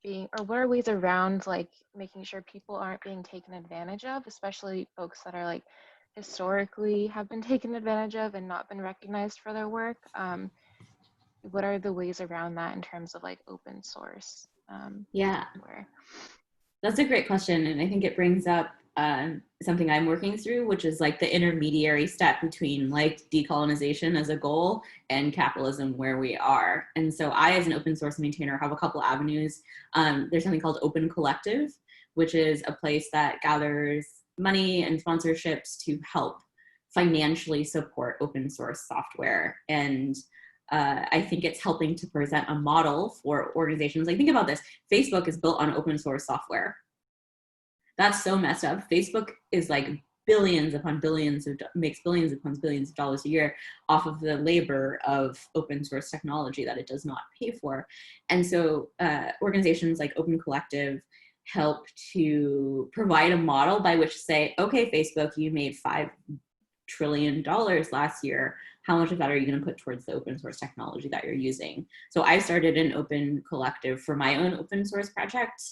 or what are ways around like making sure people aren't being taken advantage of, especially folks that are like historically have been taken advantage of and not been recognized for their work? What are the ways around that in terms of like open source software? That's a great question, and I think it brings up something I'm working through, which is like the intermediary step between like decolonization as a goal and capitalism where we are. And so I, as an open source maintainer, have a couple avenues. There's something called Open Collective, which is a place that gathers money and sponsorships to help financially support open source software. And I think it's helping to present a model for organizations. Like, think about this. Facebook is built on open source software. That's so messed up. Facebook is like billions upon billions, makes billions upon billions of dollars a year off of the labor of open source technology that it does not pay for. And so organizations like Open Collective help to provide a model by which to say, okay, Facebook, you made $5 trillion last year. How much of that are you going to put towards the open source technology that you're using? So I started an Open Collective for my own open source project.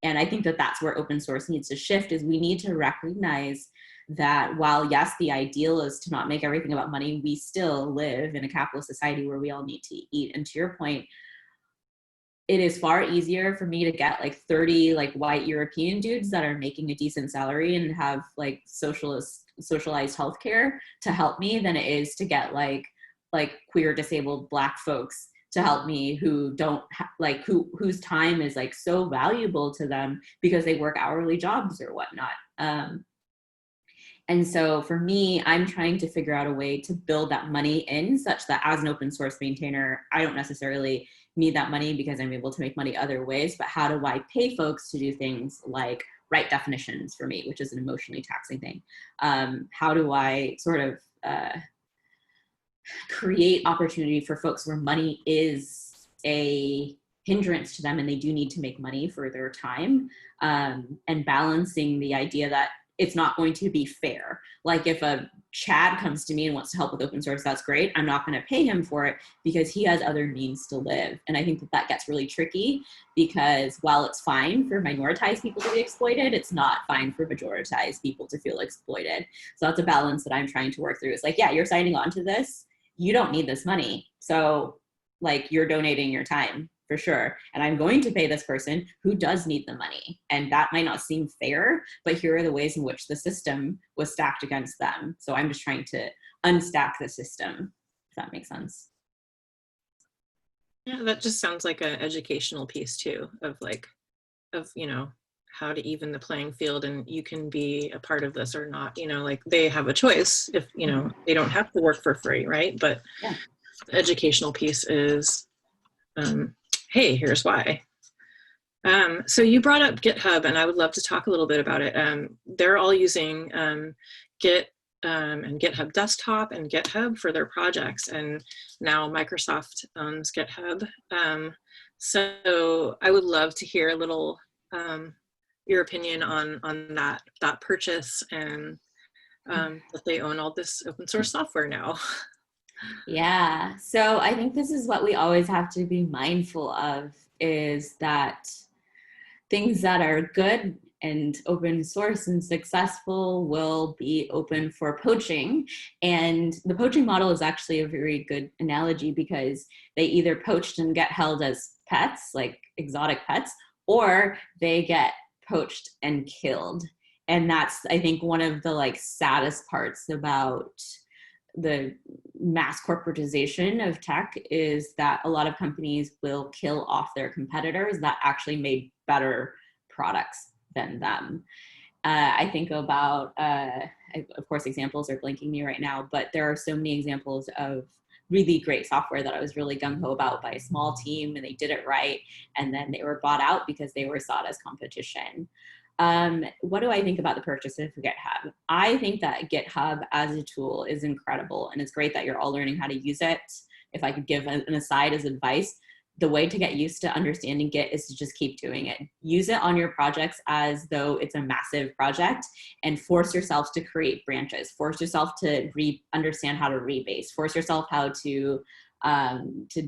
And I think that that's where open source needs to shift, is we need to recognize that while, yes, the ideal is to not make everything about money, we still live in a capitalist society where we all need to eat. And to your point, it is far easier for me to get like 30 like white European dudes that are making a decent salary and have like socialized healthcare to help me than it is to get like queer, disabled Black folks to help me who don't whose time is like so valuable to them because they work hourly jobs or whatnot. And so for me, I'm trying to figure out a way to build that money in such that as an open source maintainer, I don't necessarily need that money because I'm able to make money other ways, but how do I pay folks to do things like write definitions for me, which is an emotionally taxing thing? How do I sort of create opportunity for folks where money is a hindrance to them and they do need to make money for their time, and balancing the idea that it's not going to be fair. Like if a Chad comes to me and wants to help with open source, that's great. I'm not going to pay him for it because he has other means to live. And I think that that gets really tricky because while it's fine for minoritized people to be exploited, it's not fine for majoritized people to feel exploited. So that's a balance that I'm trying to work through. It's like, yeah, you're signing on to this. You don't need this money. So like you're donating your time for sure. And I'm going to pay this person who does need the money. And that might not seem fair, but here are the ways in which the system was stacked against them. So I'm just trying to unstack the system, if that makes sense. Yeah, that just sounds like an educational piece too, of like, of, you know, how to even the playing field, and you can be a part of this or not, you know, like they have a choice if, you know, they don't have to work for free, right? But Yeah. the educational piece is, hey, here's why. So you brought up GitHub, and I would love to talk a little bit about it. They're all using Git and GitHub Desktop and GitHub for their projects, and now Microsoft owns GitHub. So I would love to hear a little your opinion on that purchase, and that they own all this open source software now. Yeah, so I think this is what we always have to be mindful of, is that things that are good and open source and successful will be open for poaching. And the poaching model is actually a very good analogy, because they either poached and get held as pets, like exotic pets, or they get poached and killed. And that's, I think, one of the like saddest parts about the mass corporatization of tech, is that a lot of companies will kill off their competitors that actually made better products than them. I think about, of course, examples are blinking me right now, but there are so many examples of really great software that I was really gung-ho about by a small team, and they did it right, and then they were bought out because they were sought as competition. What do I think about the purchase of GitHub? I think that GitHub as a tool is incredible, and it's great that you're all learning how to use it. If I could give an aside as advice, the way to get used to understanding Git is to just keep doing it. Use it on your projects as though it's a massive project, and force yourself to create branches. Force yourself to understand how to rebase. Force yourself how to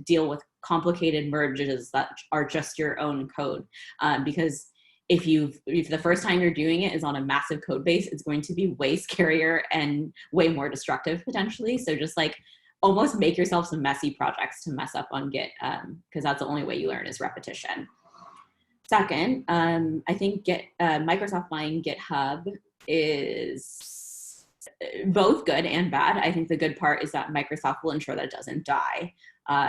deal with complicated merges that are just your own code. Because if the first time you're doing it is on a massive code base, it's going to be way scarier and way more destructive potentially. So just like almost make yourself some messy projects to mess up on Git, because that's the only way you learn is repetition. Second, I think Microsoft buying GitHub is both good and bad. I think the good part is that Microsoft will ensure that it doesn't die,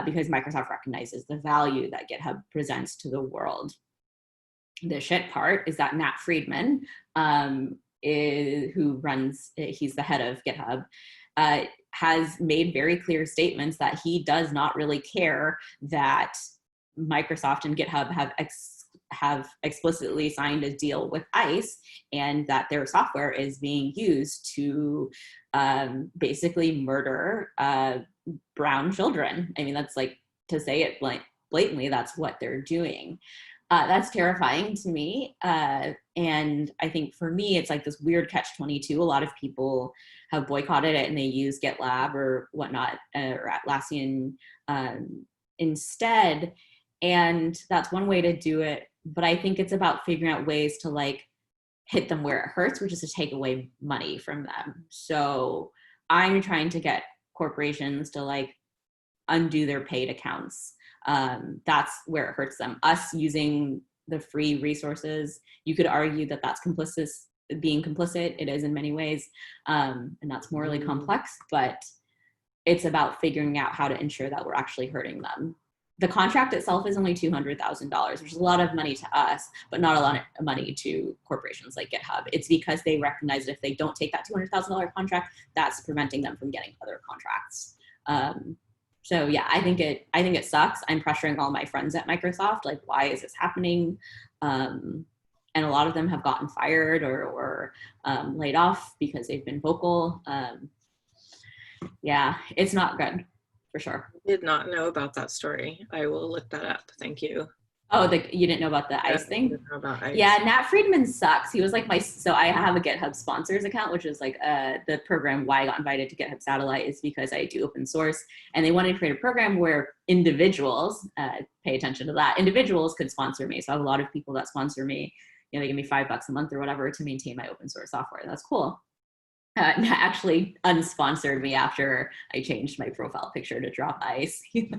because Microsoft recognizes the value that GitHub presents to the world. The shit part is that Nat Friedman, who runs, he's the head of GitHub, has made very clear statements that he does not really care that Microsoft and GitHub have explicitly signed a deal with ICE, and that their software is being used to basically murder brown children. I mean, that's like, to say it blatantly, that's what they're doing. That's terrifying to me. And I think for me, it's like this weird catch-22. A lot of people have boycotted it and they use GitLab or whatnot, or Atlassian instead. And that's one way to do it. But I think it's about figuring out ways to like hit them where it hurts, which is to take away money from them. So I'm trying to get corporations to like undo their paid accounts. That's where it hurts them. Us using the free resources, you could argue that that's being complicit. It is in many ways, and that's morally complex, but it's about figuring out how to ensure that we're actually hurting them. The contract itself is only $200,000, which is a lot of money to us, but not a lot of money to corporations like GitHub. It's because they recognize that if they don't take that $200,000 contract, that's preventing them from getting other contracts. So yeah, I think it sucks. I'm pressuring all my friends at Microsoft, like, why is this happening? And a lot of them have gotten fired or laid off because they've been vocal. Yeah, it's not good, for sure. I did not know about that story. I will look that up. Thank you. Oh, you didn't know about the ICE thing? I didn't know about ICE. Yeah, Nat Friedman sucks. He was like so I have a GitHub sponsors account, which is like the program why I got invited to GitHub Satellite is because I do open source, and they wanted to create a program where individuals, pay attention to that, individuals could sponsor me. So I have a lot of people that sponsor me. You know, they give me $5 a month or whatever to maintain my open source software. That's cool. Actually unsponsored me after I changed my profile picture to drop ICE. He's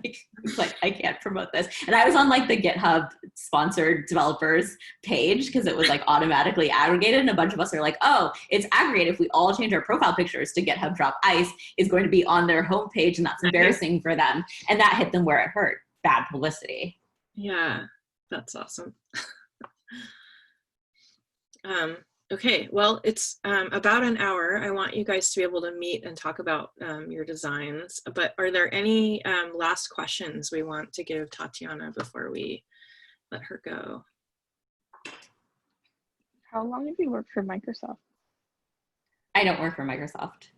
like, I can't promote this. And I was on like the GitHub sponsored developers page because it was like automatically aggregated. And a bunch of us are like, oh, it's aggregated. If we all change our profile pictures to GitHub drop ICE, is going to be on their homepage, and that's embarrassing for them. And that hit them where it hurt. bad publicity. Yeah, that's awesome. Okay, well, it's about an hour. I want you guys to be able to meet and talk about your designs, but are there any last questions we want to give Tatiana before we let her go? How long have you worked for Microsoft? I don't work for Microsoft.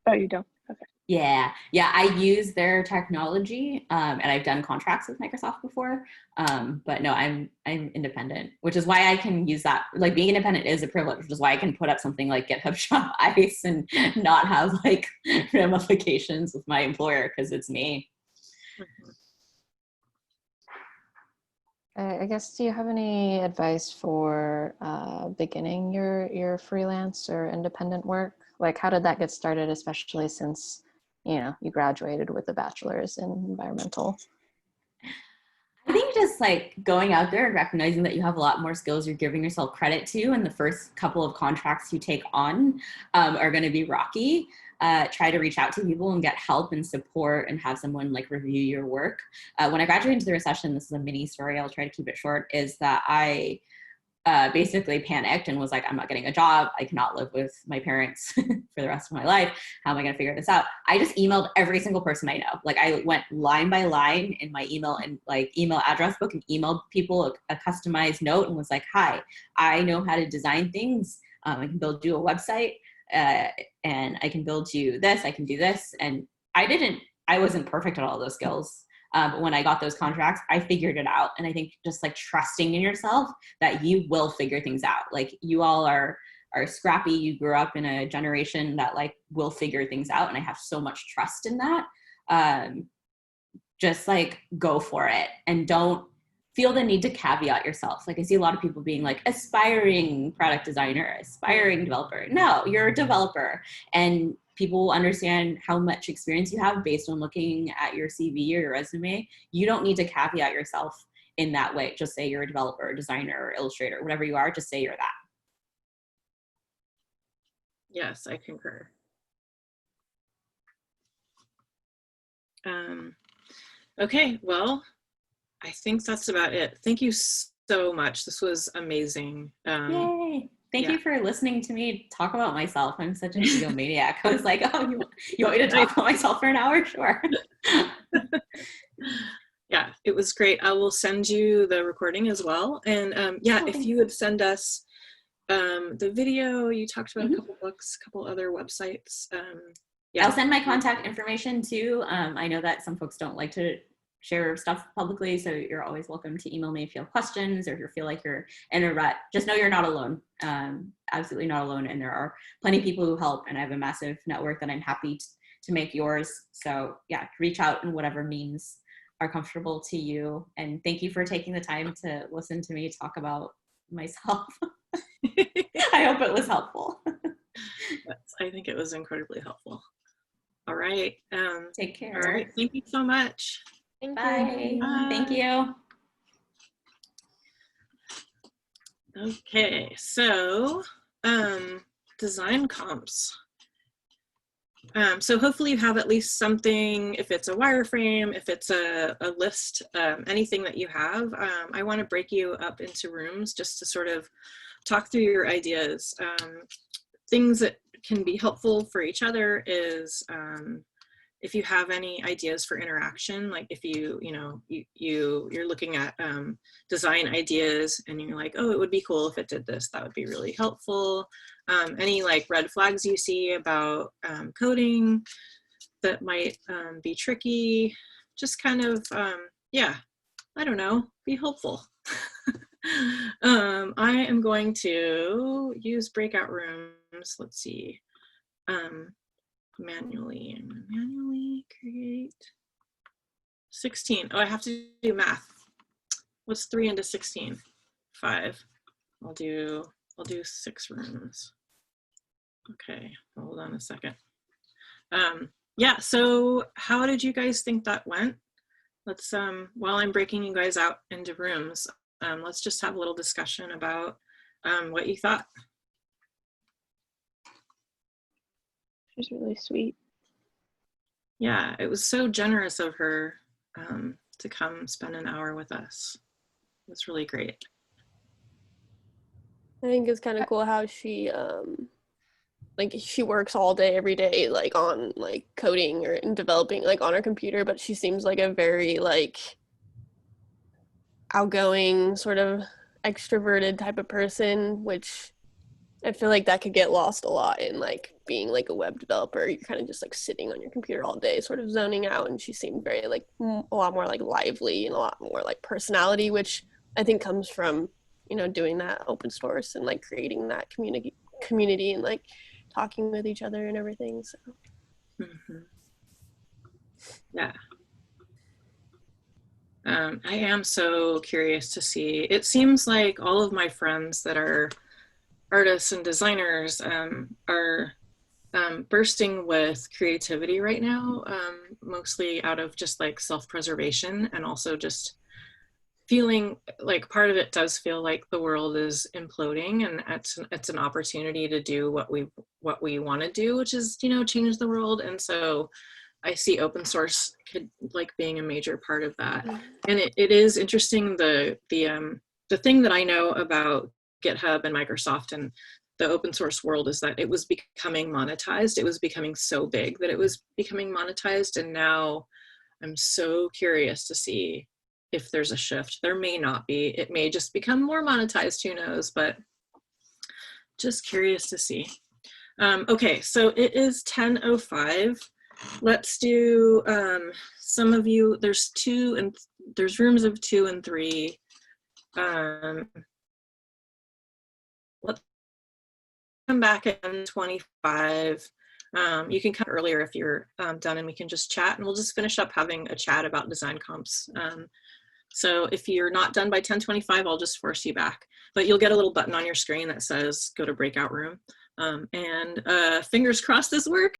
Oh, you don't? Okay. Yeah, I use their technology, and I've done contracts with Microsoft before. But no, I'm independent, which is why I can use that. Like, being independent is a privilege, which is why I can put up something like GitHub Shop Ice and not have like ramifications with my employer because it's me. I guess, do you have any advice for beginning your freelance or independent work? Like, how did that get started, especially since, you graduated with a bachelor's in environmental? I think just like going out there and recognizing that you have a lot more skills you're giving yourself credit to, and the first couple of contracts you take on are going to be rocky. Try to reach out to people and get help and support and have someone like review your work. When I graduated into the recession, this is a mini story, I'll try to keep it short, is that I basically panicked and was like, I'm not getting a job. I cannot live with my parents for the rest of my life. How am I going to figure this out? I just emailed every single person I know. Like, I went line by line in my email and like email address book and emailed people a customized note and was like, hi, I know how to design things. I can build you a website and I can build you this. I can do this. And I wasn't perfect at all those skills. But when I got those contracts, I figured it out. And I think just like trusting in yourself that you will figure things out. Like, you all are scrappy. You grew up in a generation that like will figure things out. And I have so much trust in that. Just like go for it and don't feel the need to caveat yourself. Like, I see a lot of people being like aspiring product designer, aspiring developer. No, you're a developer, and people will understand how much experience you have based on looking at your CV or your resume. You don't need to caveat yourself in that way. Just say you're a developer, designer, or illustrator, whatever you are, just say you're that. Yes, I concur. Okay, well, I think that's about it. Thank you so much. This was amazing. Yay. Thank yeah. you for listening to me talk about myself. I'm such an egomaniac. I was like, oh, you want me to talk about myself for an hour? Sure. Yeah, it was great. I will send you the recording as well. And if you would send us the video, you talked about a couple books, a couple other websites. I'll send my contact information too. I know that some folks don't like to share stuff publicly, so you're always welcome to email me if you have questions or if you feel like you're in a rut. Just know you're not alone. Absolutely not alone, and there are plenty of people who help, and I have a massive network that I'm happy to make yours. So yeah, reach out in whatever means are comfortable to you, and thank you for taking the time to listen to me talk about myself. I hope it was helpful. Yes, I think it was incredibly helpful. All right. Take care. All right. Thank you so much. Bye. Thank you. Okay, so design comps. So hopefully you have at least something, if it's a wireframe, if it's a list, anything that you have. I want to break you up into rooms just to sort of talk through your ideas. Things that can be helpful for each other is if you have any ideas for interaction, like if you're looking at design ideas and you're like, oh, it would be cool if it did this, that would be really helpful. Any like red flags you see about coding that might be tricky, just kind of, I don't know, be helpful. I am going to use breakout rooms. Let's see. Manually create 16. Oh, I have to do math. What's 3 into 16? 5. I'll do 6 rooms. Okay, hold on a second. Yeah, so how did you guys think that went? Let's while I'm breaking you guys out into rooms, let's just have a little discussion about what you thought. She's really sweet. Yeah, it was so generous of her to come spend an hour with us. It was really great. I think it's kind of cool how she like she works all day every day like on like coding or and developing like on her computer, but she seems like a very like outgoing sort of extroverted type of person, which I feel like that could get lost a lot in like being like a web developer. You're kind of just like sitting on your computer all day sort of zoning out, and she seemed very like a lot more like lively and a lot more like personality, which I think comes from, you know, doing that open source and like creating that community and like talking with each other and everything. So yeah. I am so curious to see. It seems like all of my friends that are artists and designers are bursting with creativity right now, mostly out of just like self-preservation, and also just feeling like part of it does feel like the world is imploding, and it's an opportunity to do what we want to do, which is, you know, change the world. And so I see open source could like being a major part of that. And it is interesting, the thing that I know about GitHub and Microsoft and the open source world is that it was becoming monetized. It was becoming so big that it was becoming monetized. And now I'm so curious to see if there's a shift. There may not be. It may just become more monetized, who knows, but just curious to see. Okay, so it is 10:05. Let's do some of you, there's rooms of 2 and 3. Let's come back at 10:25. You can come earlier if you're done, and we can just chat, and we'll just finish up having a chat about design comps. So if you're not done by 10:25, I'll just force you back, but you'll get a little button on your screen that says go to breakout room. And fingers crossed this works.